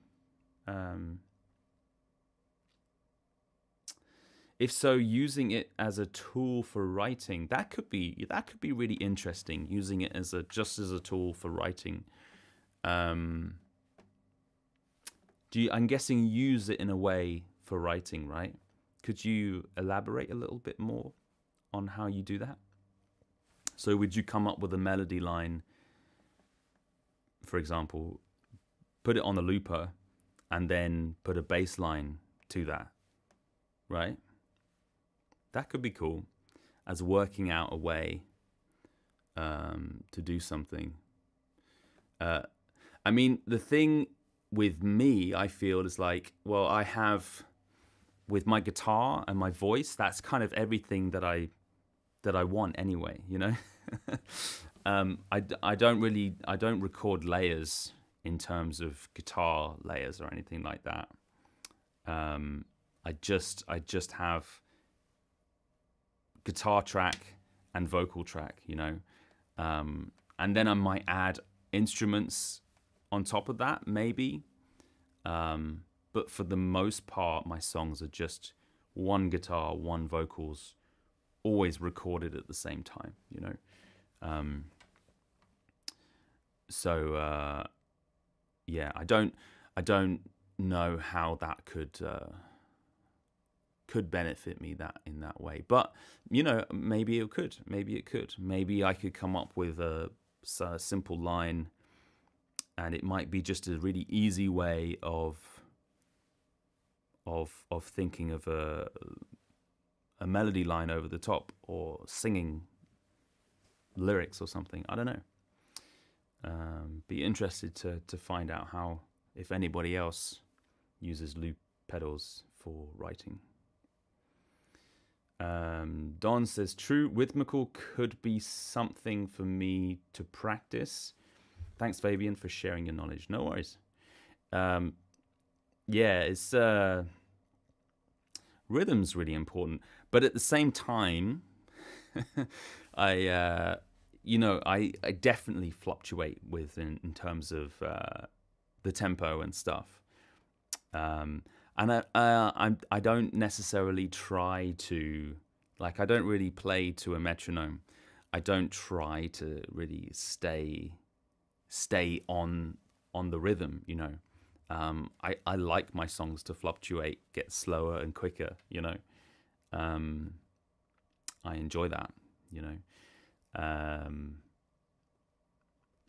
If so, using it as a tool for writing, that could be really interesting. Using it just as a tool for writing. I'm guessing you use it in a way for writing, right? Could you elaborate a little bit more on how you do that? So would you come up with a melody line, for example, put it on the looper, and then put a bass line to that, right? That could be cool, as working out a way to do something. I mean, the thing with me, I feel, is like, well, I have, with my guitar and my voice, that's kind of everything that I want anyway, I don't record layers in terms of guitar layers or anything like that. I just have guitar track and vocal track, and then I might add instruments on top of that, maybe. But for the most part, my songs are just one guitar, one vocals, always recorded at the same time, So yeah, I don't know how that could benefit me in that way, but maybe it could. Maybe I could come up with a simple line, and it might be just a really easy way of thinking of a melody line over the top, or singing lyrics or something. I don't know. Be interested to find out how, if anybody else uses loop pedals for writing. Don says, true, rhythmical could be something for me to practice. Thanks, Fabian, for sharing your knowledge. No worries. Yeah, it's rhythm's really important, but at the same time, I definitely fluctuate in terms of the tempo and stuff. And I don't necessarily try to, like, I don't really play to a metronome. I don't try to really stay on the rhythm, I like my songs to fluctuate, get slower and quicker, I enjoy that, and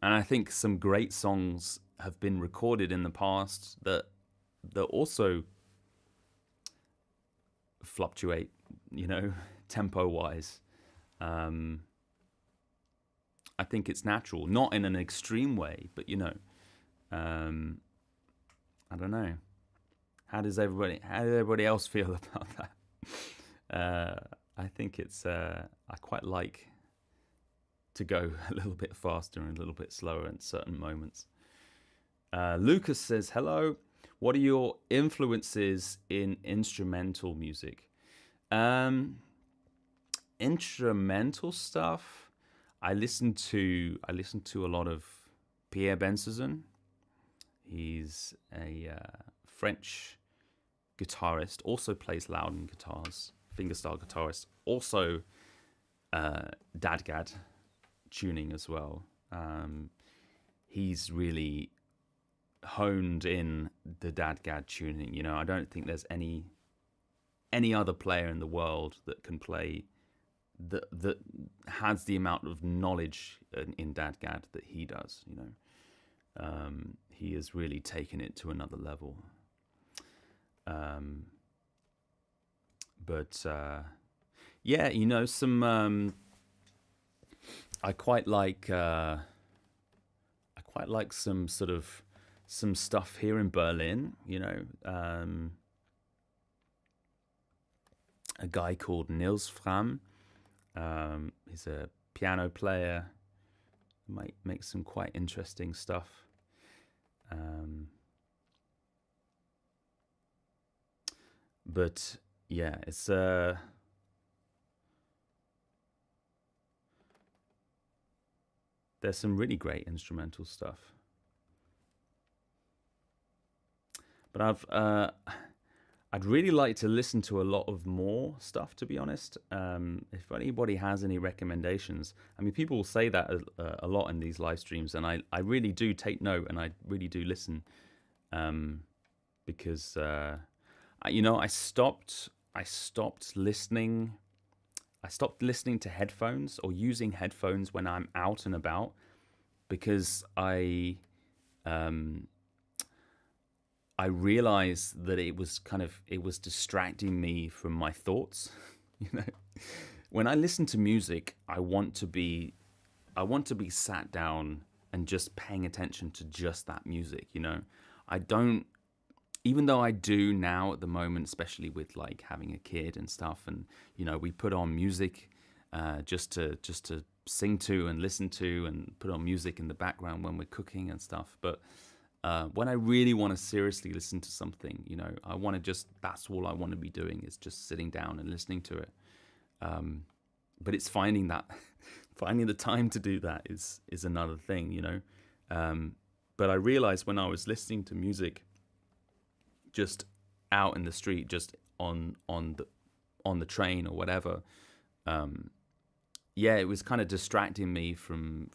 I think some great songs have been recorded in the past that also fluctuate, tempo wise. I think it's natural, not in an extreme way, but I don't know. How does everybody else feel about that? I think it's I quite like to go a little bit faster and a little bit slower in certain moments. Lucas says, hello. What are your influences in instrumental music? Instrumental stuff. I listen to a lot of Pierre Bensusan. He's a French guitarist, also plays Loudon guitars, fingerstyle guitarist, also dadgad tuning as well. He's really honed in the dadgad tuning. I don't think there's any other player in the world that can play that has the amount of knowledge in dadgad that he does. He has really taken it to another level. But yeah, some I quite like some sort of some stuff here in Berlin, a guy called Niels Fram. He's a piano player. Might make some quite interesting stuff. But yeah, it's there's some really great instrumental stuff. But I'd really like to listen to a lot of more stuff, to be honest. If anybody has any recommendations, I mean, people will say that a lot in these live streams, and I really do take note, and I really do listen, because I stopped listening. I stopped listening to headphones or using headphones when I'm out and about, because I realized that it was distracting me from my thoughts. You know, when I listen to music, I want to be sat down and just paying attention to just that music. You know, I don't, even though I do now at the moment, especially with like having a kid and stuff, and we put on music just to sing to and listen to, and put on music in the background when we're cooking and stuff. But when I really want to seriously listen to something, I want to that's all I want to be doing, is just sitting down and listening to it. But it's finding the time to do that is another thing, But I realized when I was listening to music just out in the street, just on the train or whatever, it was kind of distracting me from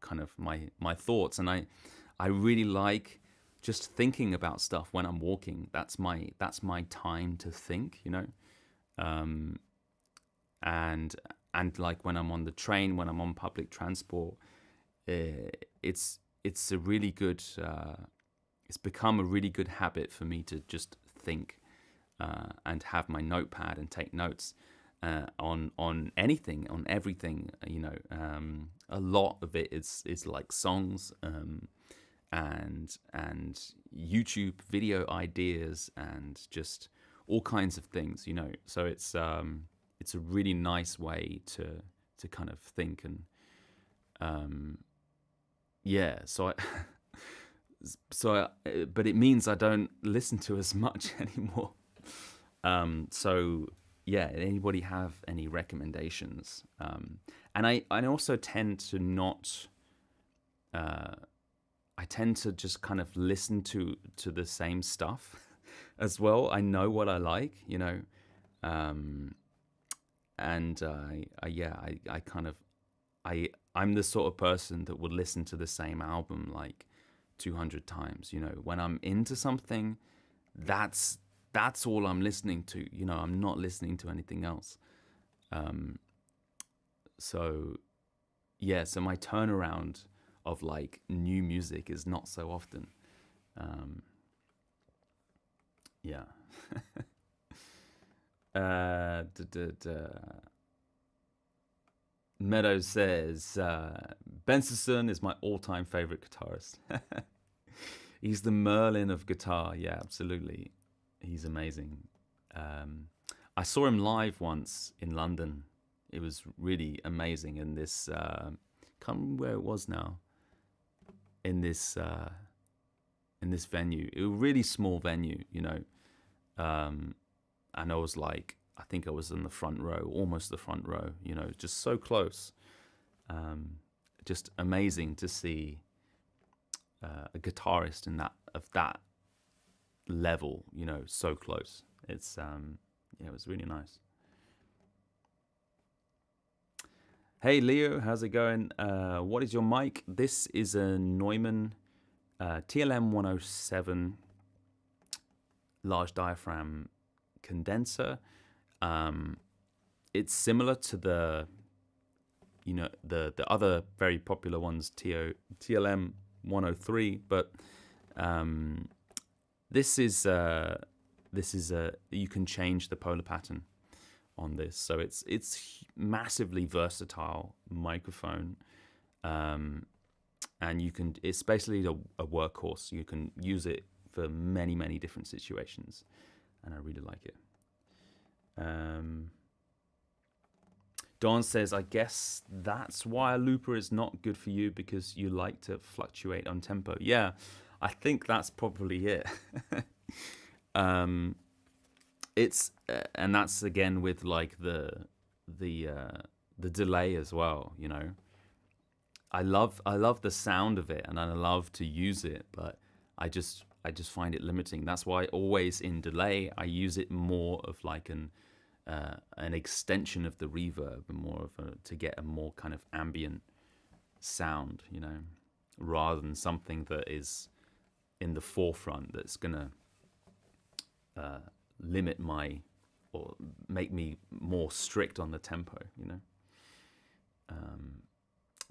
kind of my thoughts. And I really like just thinking about stuff when I'm walking. That's my time to think, and like when I'm on the train, when I'm on public transport, it's a really good. It's become a really good habit for me to just think and have my notepad and take notes on anything, on everything. A lot of it is like songs. And YouTube video ideas and just all kinds of things, So it's a really nice way to kind of think, and but it means I don't listen to as much anymore. Anybody have any recommendations? And I also tend to not. I tend to just kind of listen to the same stuff as well. I know what I like, and I'm the sort of person that would listen to the same album like 200 times. When I'm into something, that's all I'm listening to. I'm not listening to anything else. So my turnaround of like new music is not so often. Meadows says Benson is my all-time favorite guitarist. He's the Merlin of guitar. Yeah, absolutely. He's amazing. I saw him live once in London. It was really amazing. In this, can't remember where it was now. In this venue, a really small venue, and I was like, I think I was in the front row, almost the front row, just so close. Just amazing to see a guitarist of that level, so close. It's it was really nice. Hey Leo, how's it going? What is your mic? This is a Neumann TLM 107 large diaphragm condenser. It's similar to the other very popular ones, TLM 103, but this is you can change the polar pattern on this, so it's massively versatile microphone, and it's basically a workhorse. You can use it for many different situations, and I really like it. Um, Don says, I guess that's why a looper is not good for you because you like to fluctuate on tempo. Yeah, I think that's probably it. um, it's and that's again with like the delay as well. You know, I love the sound of it and I love to use it, but I just find it limiting. That's why always in delay I use it more of like an extension of the reverb and more of to get a more kind of ambient sound, you know, rather than something that is in the forefront that's gonna limit my or make me more strict on the tempo, you know.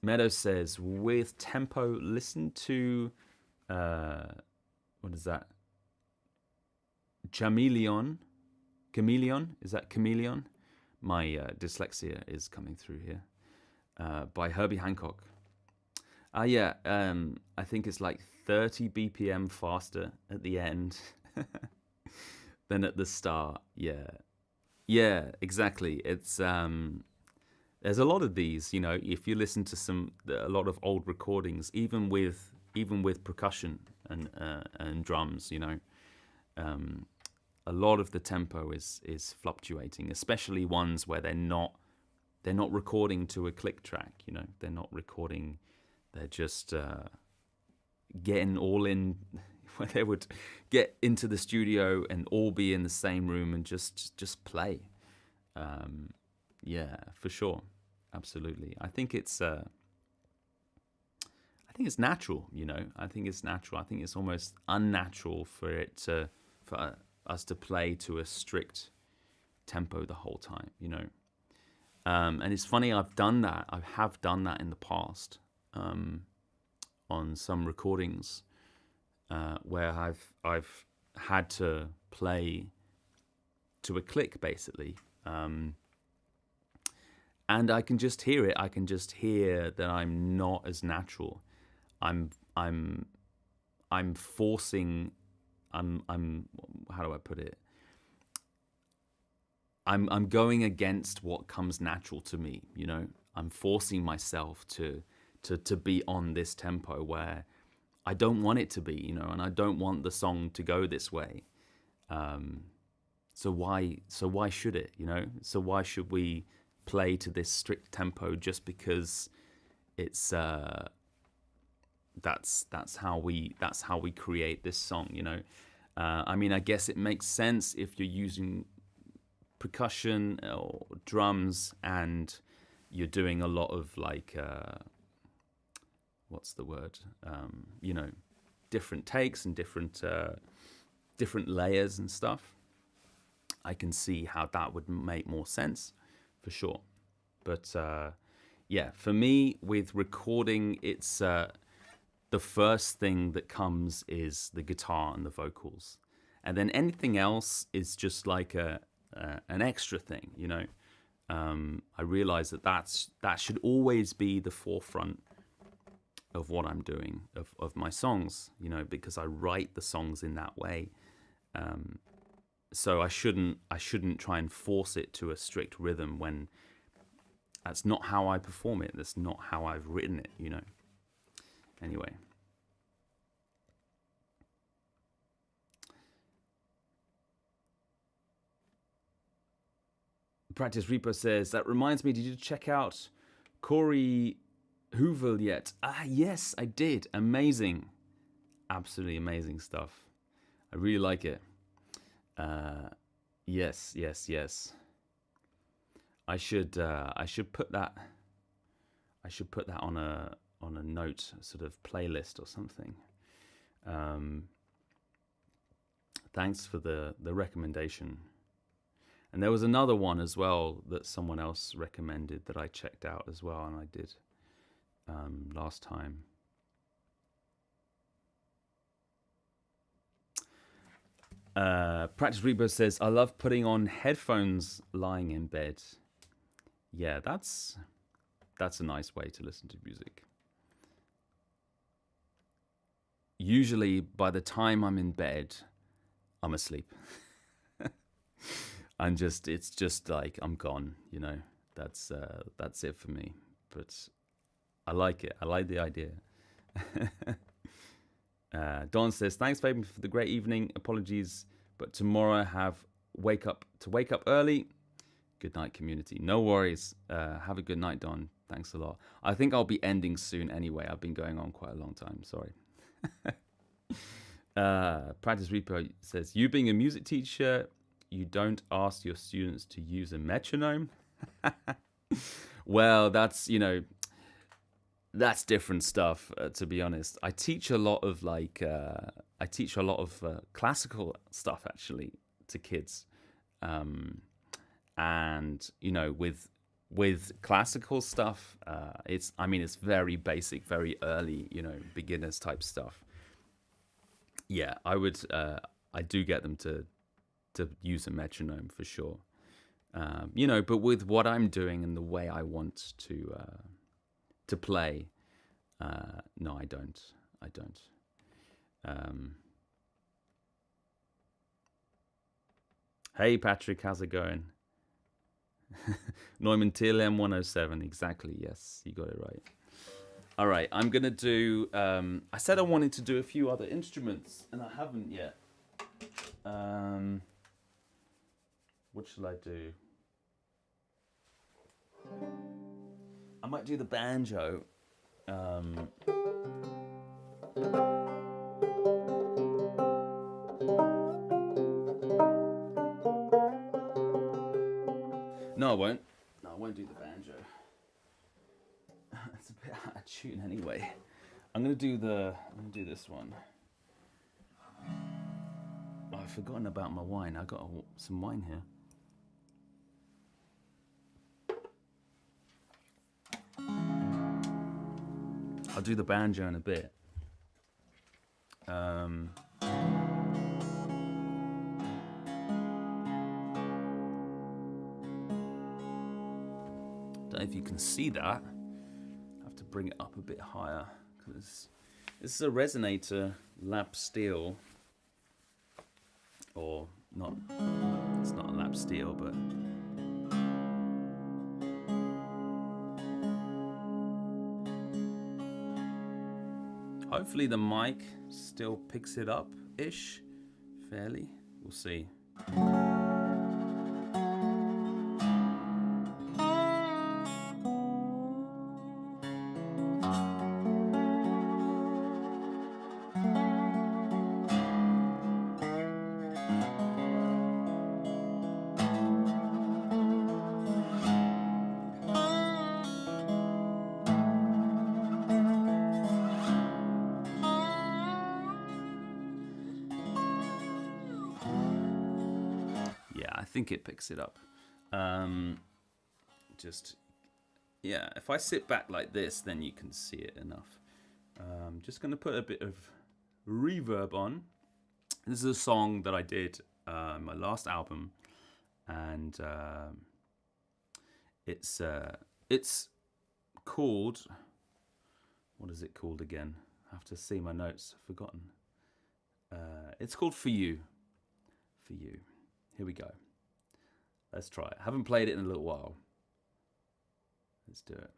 Meadow says, with tempo, listen to, what is that? Chameleon? Is that Chameleon? My dyslexia is coming through here. By Herbie Hancock. Yeah, I think it's like 30 BPM faster at the end than at the start. Yeah, exactly. It's there's a lot of these, you know, if you listen to a lot of old recordings, even with percussion and drums, you know, a lot of the tempo is fluctuating, especially ones where they're not recording to a click track, you know, they're not recording, they're just getting all in where they would get into the studio and all be in the same room and just play. Yeah, for sure, absolutely. I think it's natural, you know. I think it's natural. I think it's almost unnatural for us to play to a strict tempo the whole time, you know. And it's funny, I have done that in the past on some recordings where I've had to play to a click basically. And I can just hear it. I can just hear that I'm not as natural. I'm forcing. I'm. How do I put it? I'm going against what comes natural to me. You know, I'm forcing myself to be on this tempo where I don't want it to be. You know, and I don't want the song to go this way. So why should it? You know, so why should we play to this strict tempo just because it's that's how we create this song, you know. I mean, I guess it makes sense if you're using percussion or drums and you're doing a lot of like what's the word, you know, different takes and different layers and stuff. I can see how that would make more sense for sure. But yeah, for me with recording, it's the first thing that comes is the guitar and the vocals, and then anything else is just like an extra thing, you know. I realize that should always be the forefront of what I'm doing, of my songs, you know, because I write the songs in that way. So I shouldn't try and force it to a strict rhythm when that's not how I perform it. That's not how I've written it, you know. Anyway. Practice Repo says, that reminds me, did you check out Corey Hoover yet? Yes, I did. Amazing. Absolutely amazing stuff. I really like it. Yes. I should put that on a note, a sort of playlist or something. Thanks for the recommendation. And there was another one as well that someone else recommended that I checked out as well, and I did last time. Practice Rebo says, I love putting on headphones lying in bed. Yeah, that's a nice way to listen to music. Usually by the time I'm in bed, I'm asleep. it's just like I'm gone. That's it for me. But I like it. I like the idea. Don says, "Thanks, Fabian, for the great evening. Apologies, but tomorrow I have wake up early. Good night, community. No worries. Have a good night, Don. Thanks a lot. I think I'll be ending soon anyway. I've been going on quite a long time. Sorry." Practice Repo says, "You being a music teacher, you don't ask your students to use a metronome?" Well, that's different stuff. To be honest, I teach a lot of classical stuff actually to kids, and with classical stuff, it's very basic, very early, beginners type stuff. Yeah, I do get them to use a metronome for sure. But with what I'm doing and the way I want to play, no, I don't. Hey Patrick, how's it going? Neumann TLM 107, exactly. Yes, you got it right. All right, I'm gonna do. I said I wanted to do a few other instruments, and I haven't yet. What shall I do? I might do the banjo. No, I won't. No, I won't do the banjo. It's a bit out of tune anyway. I'm gonna do this one. Oh, I've forgotten about my wine. I got some wine here. I'll do the banjo in a bit. Don't know if you can see that. I have to bring it up a bit higher because this is a resonator lap steel, or not. It's not a lap steel, but hopefully the mic still picks it up ish fairly. We'll see. I think it picks it up. If I sit back like this, then you can see it enough. Just going to put a bit of reverb on. This is a song that I did my last album, and it's called, what is it called again? I have to see my notes. I've forgotten. It's called For You. For You. Here we go. Let's try it. I haven't played it in a little while. Let's do it.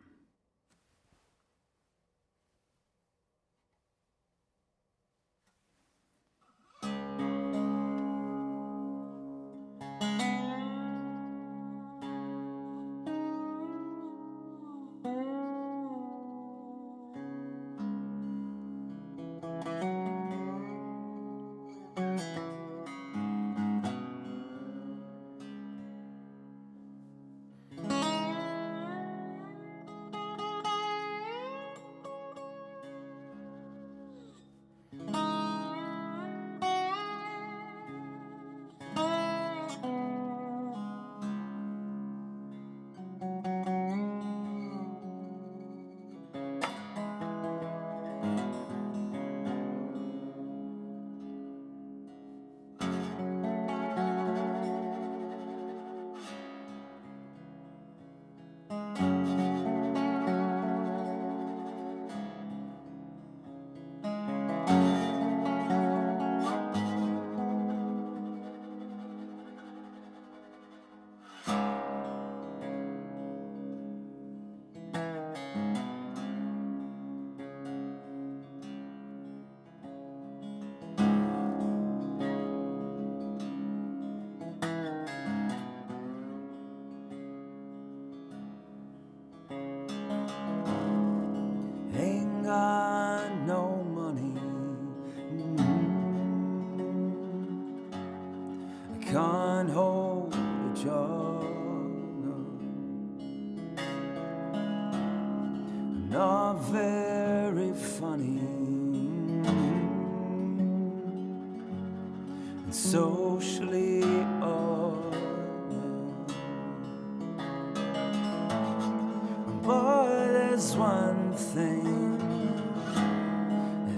not very funny, and socially awkward. But there's one thing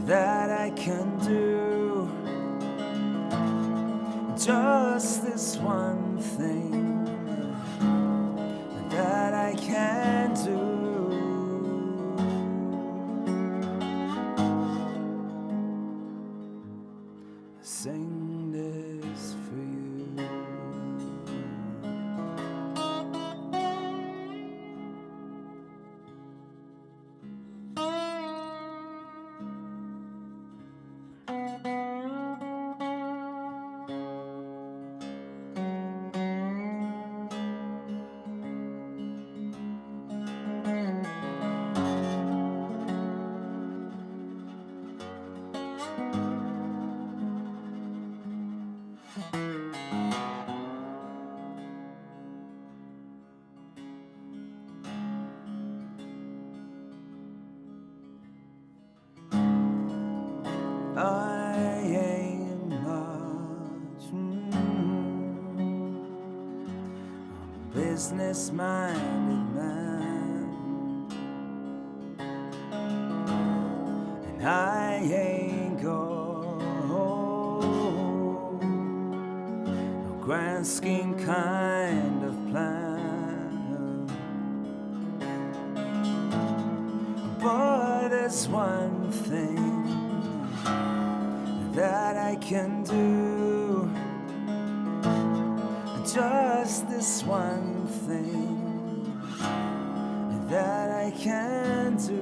that I can do, just this one thing that I can do. Sing this for you. I ain't much, I'm a business-minded man, and I ain't got no grand scheme kind of plan. But there's one thing that I can do, just this one thing that I can do.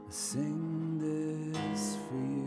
Sing this for you.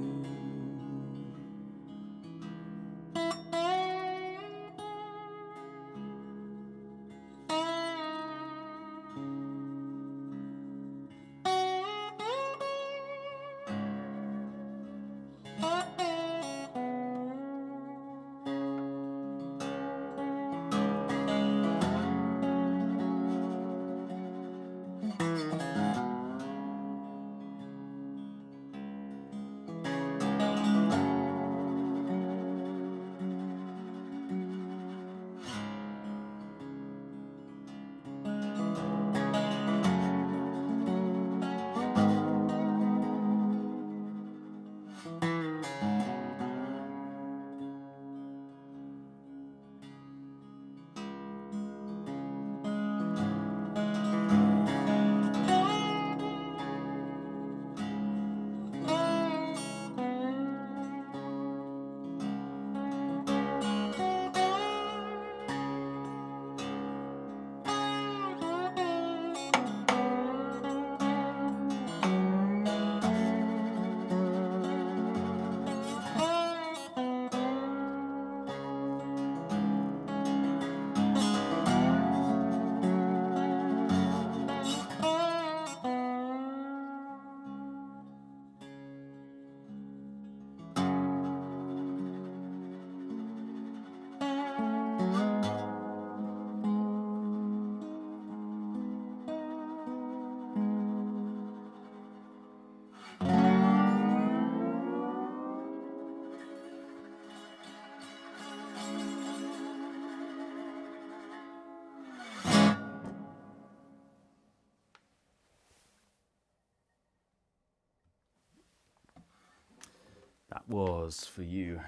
That was for you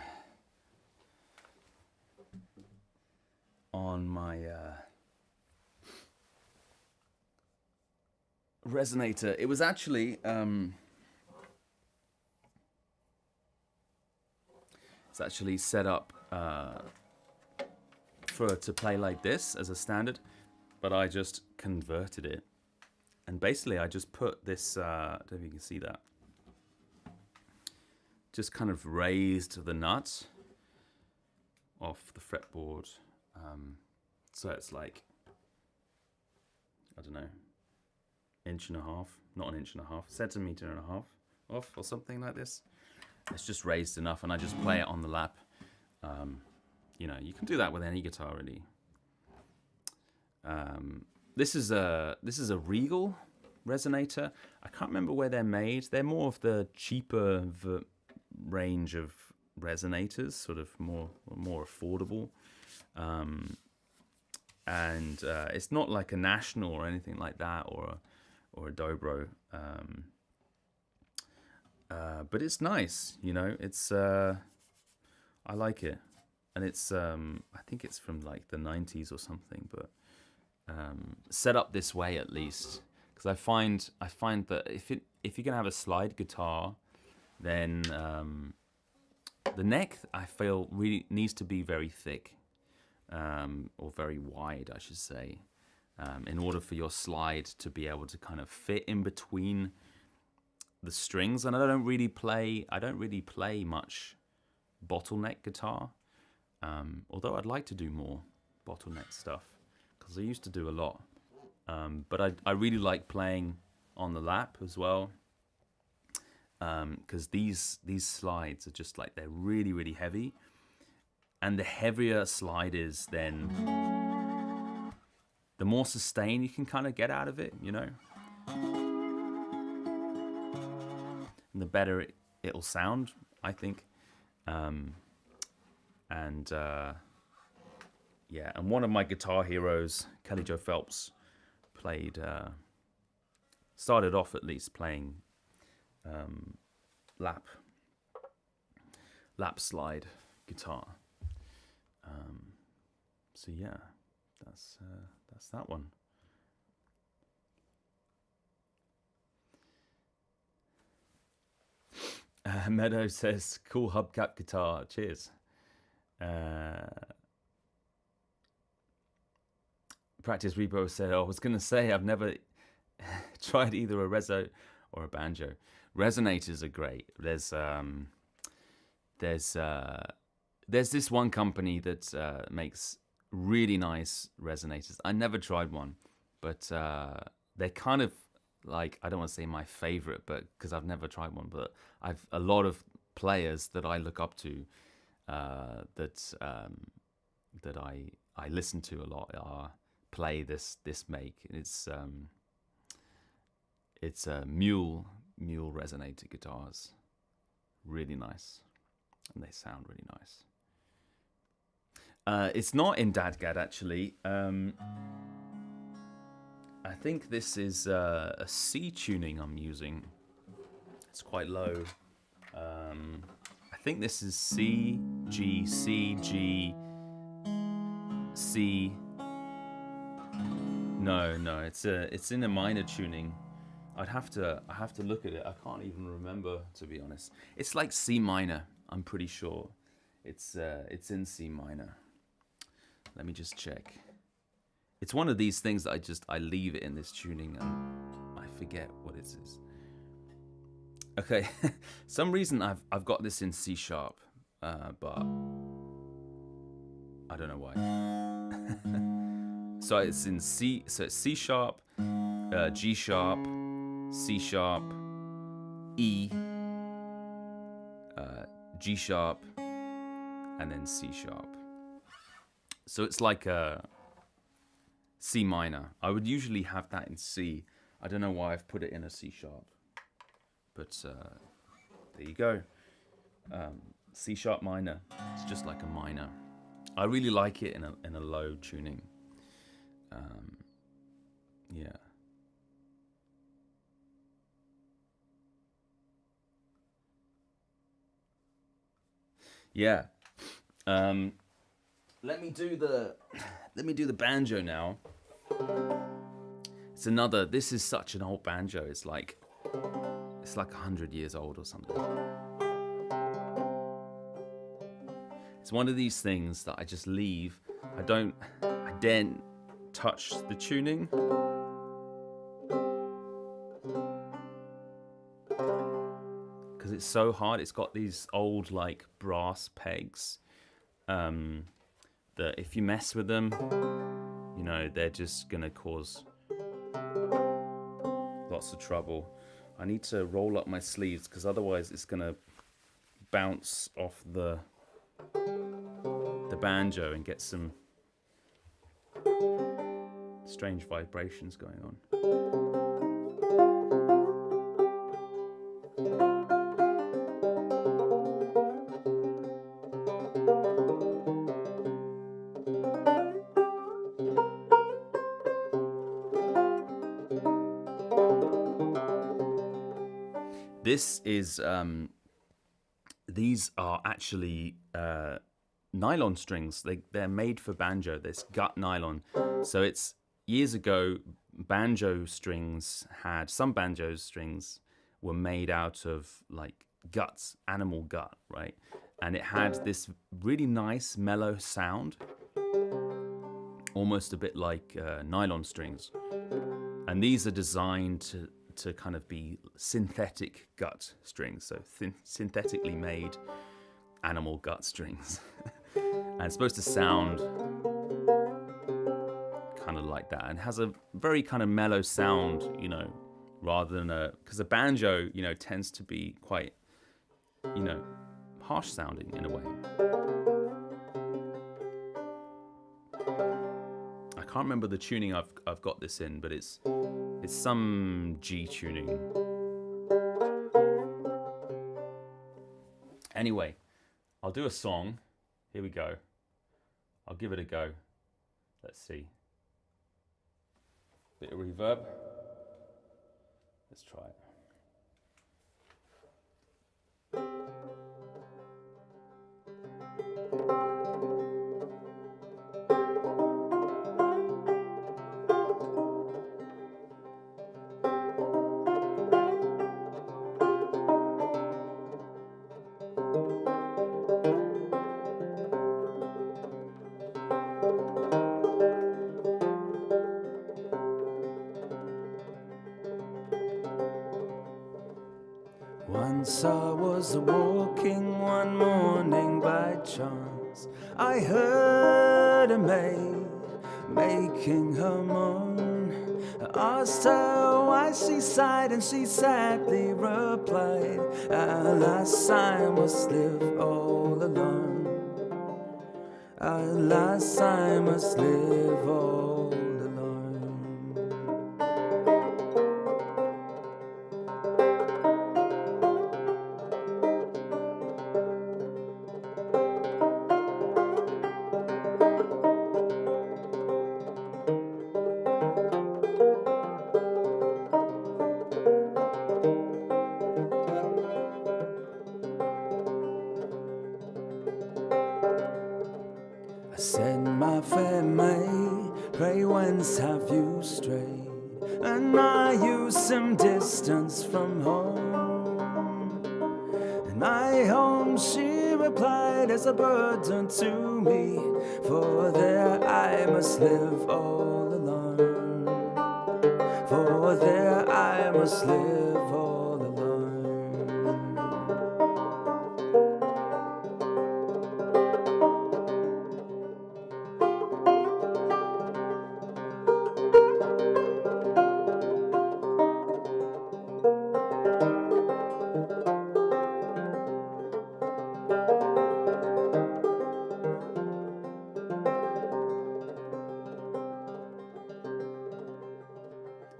on my resonator. It was actually it's actually set up to play like this as a standard, but I just converted it, and basically I just put this. I don't know if you can see that. Just kind of raised the nut off the fretboard, so it's like, I don't know, inch and a half, not an inch and a half, centimeter and a half off or something like this. It's just raised enough, and I just play it on the lap. You know, you can do that with any guitar really. This is a Regal resonator. I can't remember where they're made. They're more of the cheaper range of resonators, sort of more affordable. And it's not like a National or anything like that, or a Dobro. But it's nice, It's I like it, and it's I think it's from like the 90s or something, but set up this way at least, because I find that if you're gonna have a slide guitar, then the neck, I feel, really needs to be very thick, or very wide, I should say, in order for your slide to be able to kind of fit in between the strings. And I don't really play much bottleneck guitar, although I'd like to do more bottleneck stuff, because I used to do a lot. But I really like playing on the lap as well, because these slides are just like, they're really, really heavy. And the heavier a slide is, then the more sustain you can kind of get out of it, and the better it'll sound, I think. And one of my guitar heroes, Kelly Joe Phelps, started off at least playing lap slide guitar. So yeah, that's that one. Meadow says, "Cool hubcap guitar. Cheers." Practice Repo said, "I was gonna say I've never tried either a reso or a banjo. Resonators are great. There's this one company that makes really nice resonators. I never tried one, but they're kind of like, I don't want to say my favorite, but because I've never tried one, but I've a lot of players that I look up to, that I listen to a lot, play this make. It's mule resonator guitars, really nice, and they sound really nice. It's not in DADGAD, actually. I think this is a C tuning I'm using. It's quite low. I think this is C, G, C, G, C. No, it's in a minor tuning. I have to look at it. I can't even remember, to be honest. It's like C minor, I'm pretty sure. It's in C minor. Let me just check. It's one of these things that I leave it in this tuning and I forget what it is. Okay, some reason I've got this in C sharp, but I don't know why. So it's in C. So it's C sharp, G sharp, C sharp, E, G sharp, and then C sharp. So it's like a C minor. I would usually have that in C. I don't know why I've put it in a C sharp, but there you go. C sharp minor. It's just like a minor. I really like it in a low tuning. Yeah. Yeah. Let me do the banjo now. This is such an old banjo. It's like 100 years old or something. It's one of these things that I just leave. I daren't touch the tuning. Because it's so hard. It's got these old like brass pegs, that if you mess with them, they're just gonna cause lots of trouble. I need to roll up my sleeves because otherwise it's gonna bounce off the banjo and get some strange vibrations going on. This is, these are actually nylon strings. They're made for banjo, this gut nylon. So it's, years ago, some banjo strings were made out of like guts, animal gut, right? And it had this really nice mellow sound, almost a bit like nylon strings. And these are designed to kind of be synthetic gut strings, so synthetically made animal gut strings. And it's supposed to sound kind of like that, and has a very kind of mellow sound, you know, rather than because a banjo, you know, tends to be quite, you know, harsh sounding in a way. I can't remember the tuning I've got this in, but it's some G tuning. Anyway, I'll do a song. Here we go. I'll give it a go. Let's see. Bit of reverb. Let's try it. Once I was walking one morning by chance, I heard a maid making her moan. I asked her why she sighed, and she sadly replied, "Alas, I must live all alone. Alas, I must live all alone." I said, "My fair maid, pray whence have you strayed? And are you some distance from home?" "And my home," she replied, "is a burden to me, for there I must live all alone. For there I must live all alone."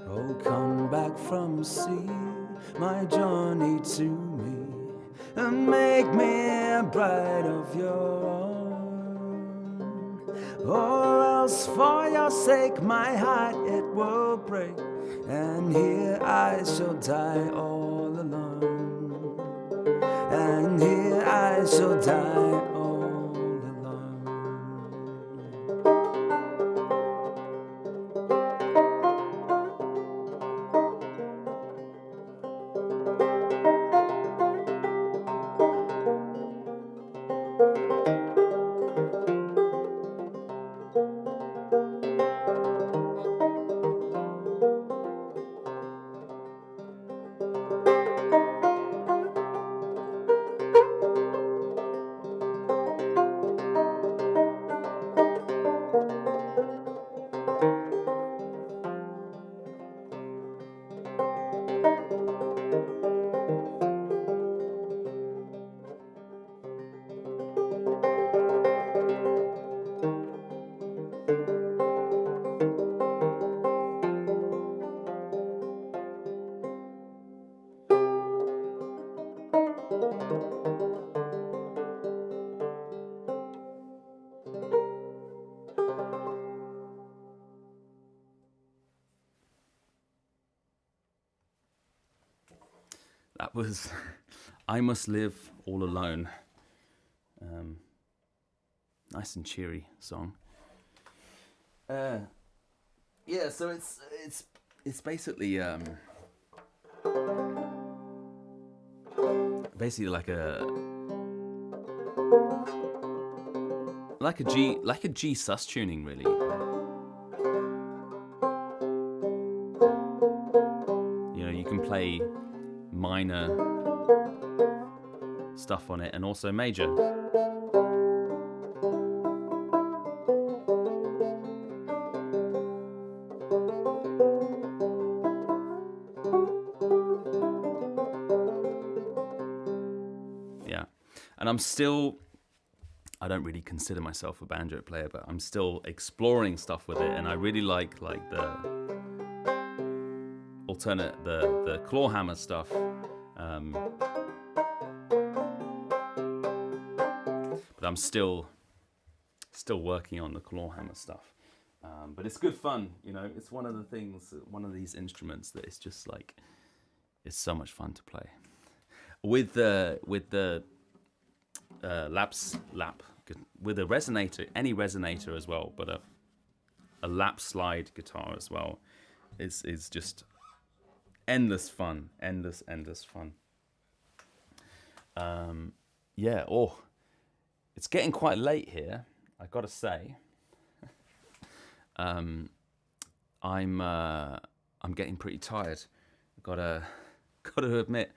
Oh, come back from sea, my Johnny, to me, and make me a bride of your own. Or else for your sake my heart it will break, and here I shall die all alone. And here I shall die all alone. That was I Must Live All Alone. Nice and cheery song. Yeah, so it's basically like a G sus tuning, really. You know, you can play minor stuff on it and also major. Yeah, and I don't really consider myself a banjo player, but I'm still exploring stuff with it, and I really like the alternate, the claw hammer stuff. But I'm still working on the claw hammer stuff. But it's good fun, you know. It's one of the things, one of these instruments that it's just like, it's so much fun to play. With the with a resonator, any resonator as well, but a lap slide guitar as well is just endless fun, endless fun. Yeah. Oh, it's getting quite late here, I gotta say. I'm getting pretty tired. Gotta admit.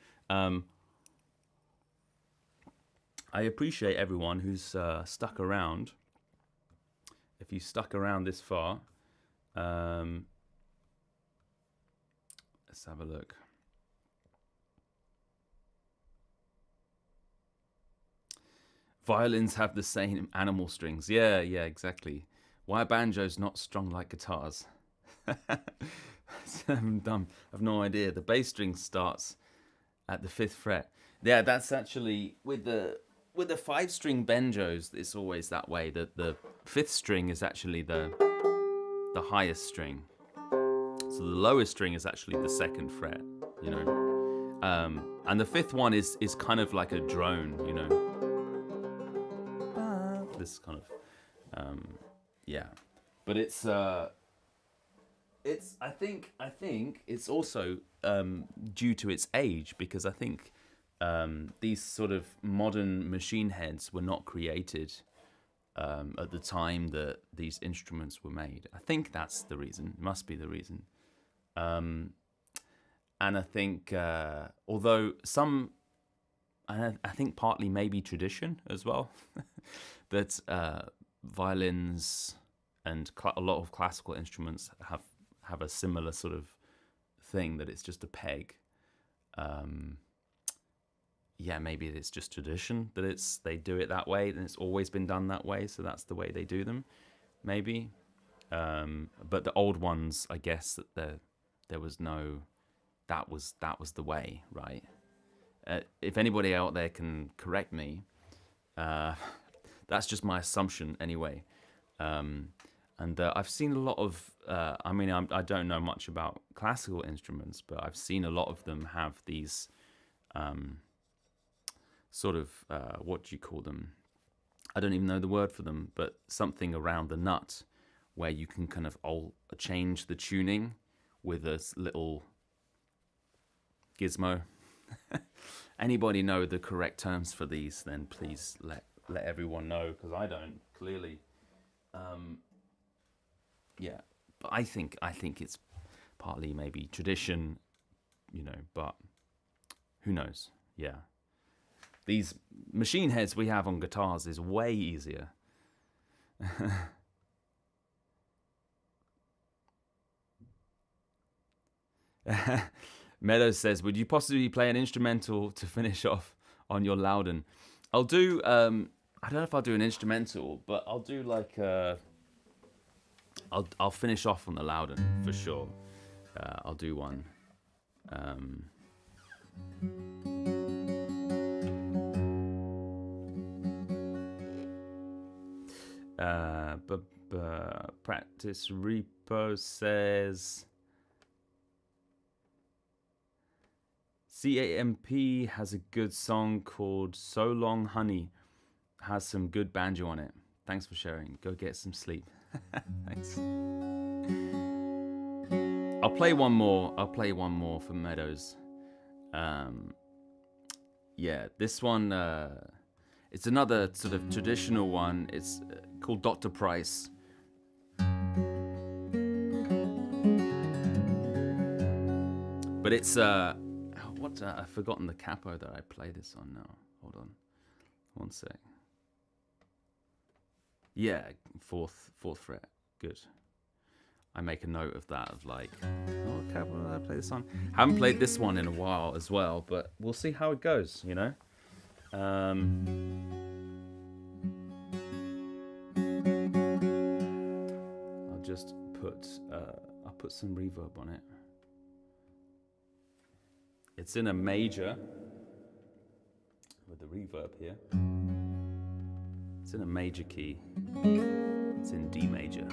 I appreciate everyone who's stuck around. If you stuck around this far, let's have a look. Violins have the same animal strings. Yeah, exactly. Why are banjos not strung like guitars? I'm dumb. I've no idea. The bass string starts at the 5th fret. Yeah, that's actually with the 5-string banjos. It's always that way. That the 5th string is actually the highest string. So the lowest string is actually the 2nd fret. You know, and the 5th one is kind of like a drone. You know, this kind of yeah. But it's I think it's also due to its age, because I think these sort of modern machine heads were not created at the time that these instruments were made. I think that's the reason. Must be the reason. And I think although some, I think partly maybe tradition as well, that violins and a lot of classical instruments have a similar sort of thing, that it's just a peg. Yeah, maybe it's just tradition that they do it that way, and it's always been done that way, so that's the way they do them, maybe. But the old ones, I guess that there was no, that was the way, right? If anybody out there can correct me, that's just my assumption anyway. And I've seen a lot of, I mean, I don't know much about classical instruments, but I've seen a lot of them have these sort of, what do you call them? I don't even know the word for them, but something around the nut where you can kind of change the tuning with a little gizmo. Anybody know the correct terms for these, then please let everyone know, because I don't, clearly. Yeah, but I think it's partly maybe tradition, you know, but who knows? Yeah. These machine heads we have on guitars is way easier. Meadows says, would you possibly play an instrumental to finish off on your Loudon? I'll do, I don't know if I'll do an instrumental, but I'll do like I'll finish off on the Loudon for sure. I'll do one. Practice Repo says CAMP has a good song called So Long Honey. Has some good banjo on it. Thanks for sharing. Go get some sleep. Thanks. I'll play one more for Meadows. Yeah, this one, it's another sort of traditional one. It's called Dr. Price. But it's, I've forgotten the capo that I play this on now. Hold on. One sec. Yeah, fourth fret. Good. I make a note of that, of like, what capo did I play this on? Haven't played this one in a while as well, but we'll see how it goes, you know? I'll just I'll put some reverb on it. It's in a major with the reverb here. It's in a major key. It's in D major.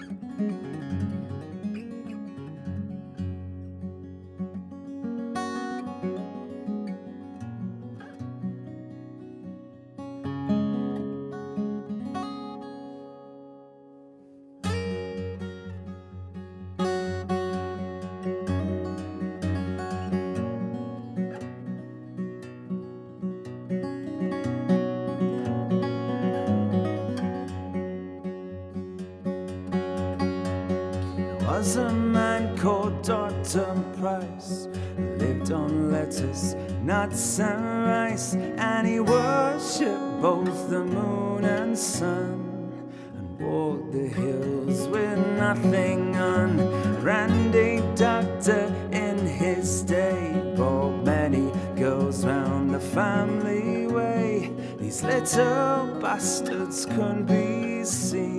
Was a man called Dr. Price, lived on lettuce, nuts and rice, and he worshipped both the moon and sun, and walked the hills with nothing on. Randy doctor in his day brought many girls round the family way. These little bastards couldn't be seen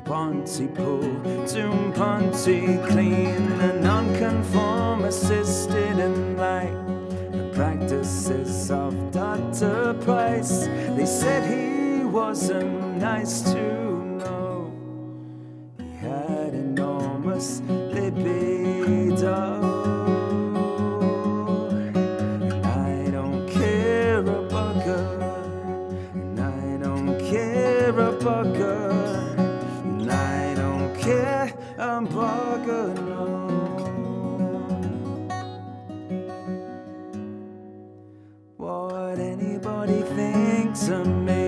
Pontypool to Pontyclean. The nonconformists didn't like the practices of Dr. Price. They said he wasn't nice to know. He had enormous libido. And I don't care a bugger. And I don't care a bugger. I'm bugger, no. What anybody thinks of me.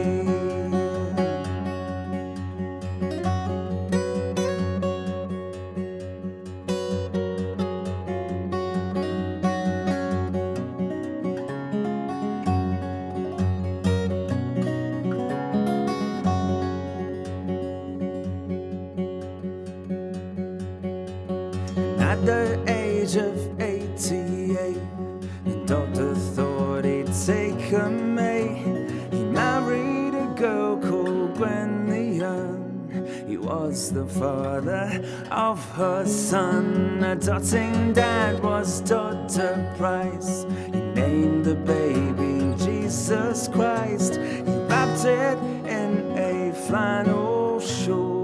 At the age of 88, the doctor thought he'd take her May. He married a girl called Gwen the Young. He was the father of her son. A doting dad was Dr. Price. He named the baby Jesus Christ. He wrapped it in a flannel shawl.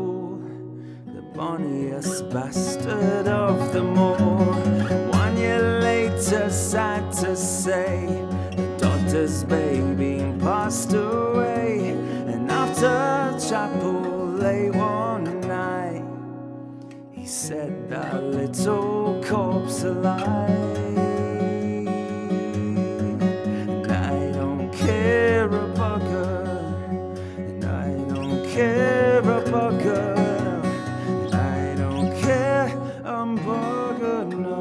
Bonniest bastard of them all. 1 year later, sad to say, the doctor's baby passed away. And after chapel late one night, he set that little corpse alive. And I don't care a bugger. And I don't care a bugger. I'm bugger, no.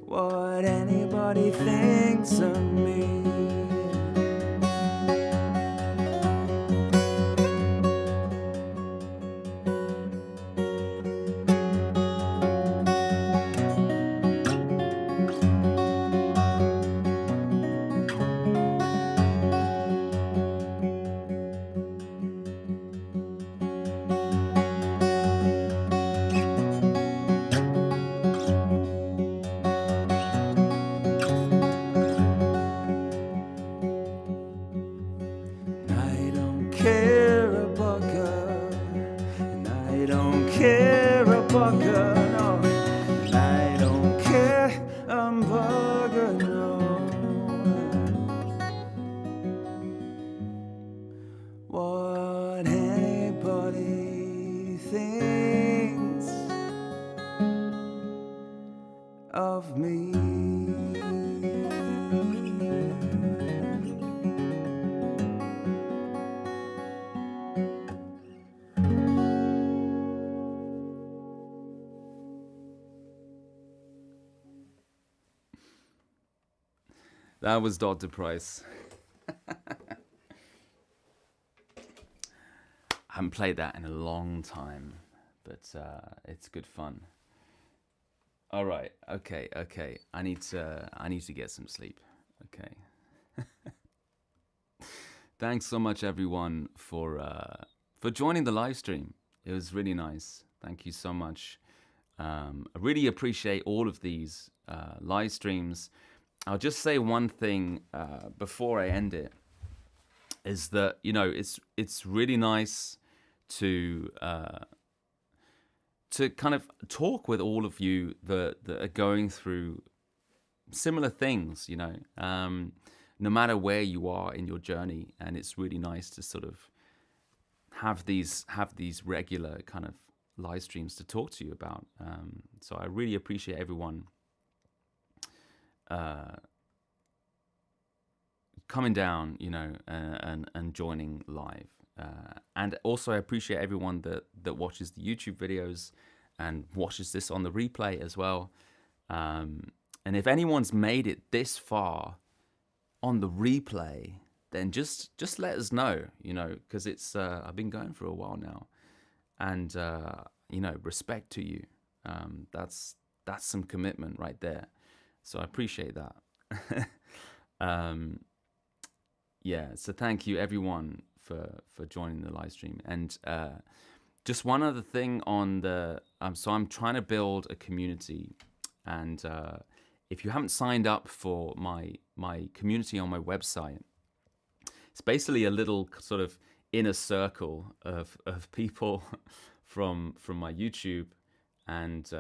What anybody thinks of me. things of me. That was Dr. Price. I haven't played that in a long time, but it's good fun. All right, okay. I need to get some sleep. Okay. Thanks so much, everyone, for joining the live stream. It was really nice. Thank you so much. I really appreciate all of these live streams. I'll just say one thing before I end it, is that, you know, it's really nice to kind of talk with all of you that are going through similar things, you know, no matter where you are in your journey. And it's really nice to sort of have these regular kind of live streams to talk to you about. So I really appreciate everyone coming down, you know, and joining live. And also I appreciate everyone that watches the YouTube videos and watches this on the replay as well. And if anyone's made it this far on the replay, then just let us know, you know, because it's I've been going for a while now, and you know, respect to you. That's some commitment right there. So I appreciate that. Yeah, so thank you everyone for joining the live stream. And just one other thing on the so I'm trying to build a community, and if you haven't signed up for my community on my website, it's basically a little sort of inner circle of people from my YouTube, and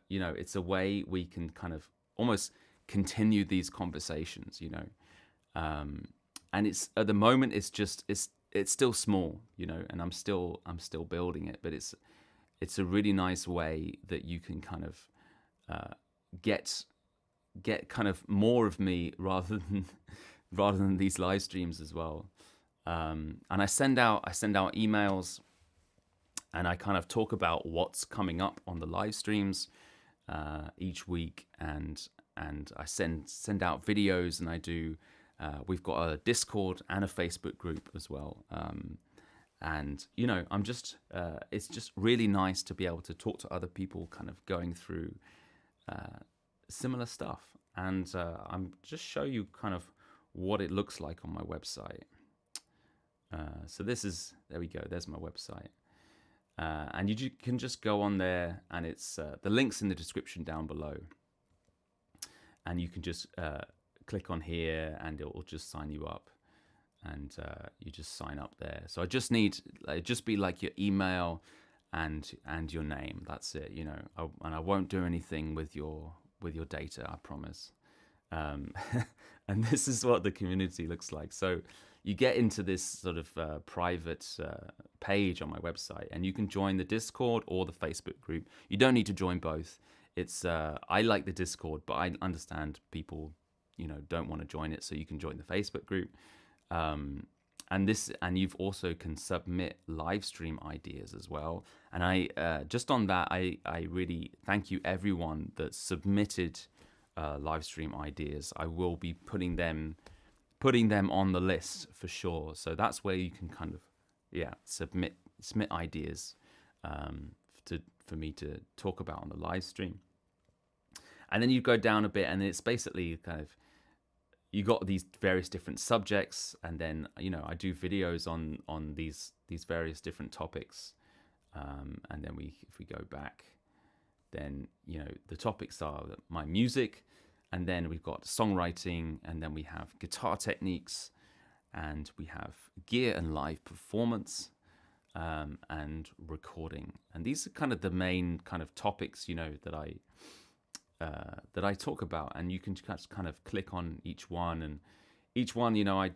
you know, it's a way we can kind of almost continue these conversations, you know. And it's at the moment it's still small, you know, and I'm still building it, but it's a really nice way that you can kind of get kind of more of me rather than these live streams as well. And I send out emails, and I kind of talk about what's coming up on the live streams each week, and I send out videos, and I do. We've got a Discord and a Facebook group as well. And, you know, it's just really nice to be able to talk to other people kind of going through similar stuff. And I'm just show you kind of what it looks like on my website. So there we go. There's my website. And you can just go on there, and it's the link's in the description down below. And you can just click on here, and it will just sign you up, and you just sign up there. So I just need just be like your email and your name. That's it, you know. And I won't do anything with your data, I promise. And this is what the community looks like. So you get into this sort of private page on my website, and you can join the Discord or the Facebook group. You don't need to join both. It's I like the Discord, but I understand people, you know, don't want to join it, so you can join the Facebook group. And you've also can submit live stream ideas as well. And I just on that, I really thank you everyone that submitted live stream ideas. I will be putting them on the list for sure. So that's where you can kind of submit ideas for me to talk about on the live stream. And then you go down a bit, and it's basically kind of, you got these various different subjects, and then, you know, I do videos on these various different topics. And then if we go back, then, you know, the topics are my music, and then we've got songwriting, and then we have guitar techniques, and we have gear and live performance, and recording. And these are kind of the main kind of topics, you know, that I talk about. And you can just kind of click on each one, and each one, you know, I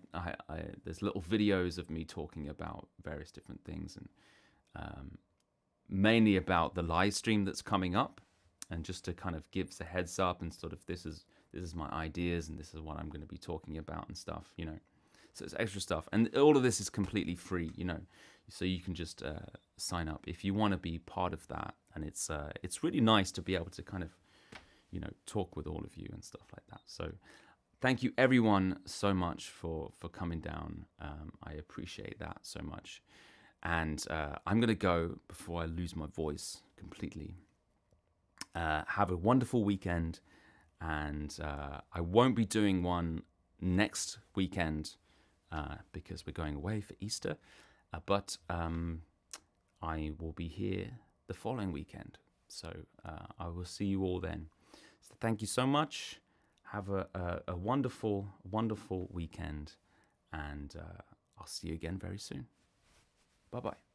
there's little videos of me talking about various different things. And mainly about the live stream that's coming up, and just to kind of give a heads up and sort of this is my ideas and this is what I'm going to be talking about and stuff, you know. So it's extra stuff, and all of this is completely free, you know. So you can just sign up if you want to be part of that, and it's really nice to be able to kind of, you know, talk with all of you and stuff like that. So thank you everyone so much for coming down. I appreciate that so much. And I'm going to go before I lose my voice completely. Have a wonderful weekend. And I won't be doing one next weekend because we're going away for Easter. But I will be here the following weekend. So I will see you all then. So thank you so much. Have a wonderful, wonderful weekend. And I'll see you again very soon. Bye-bye.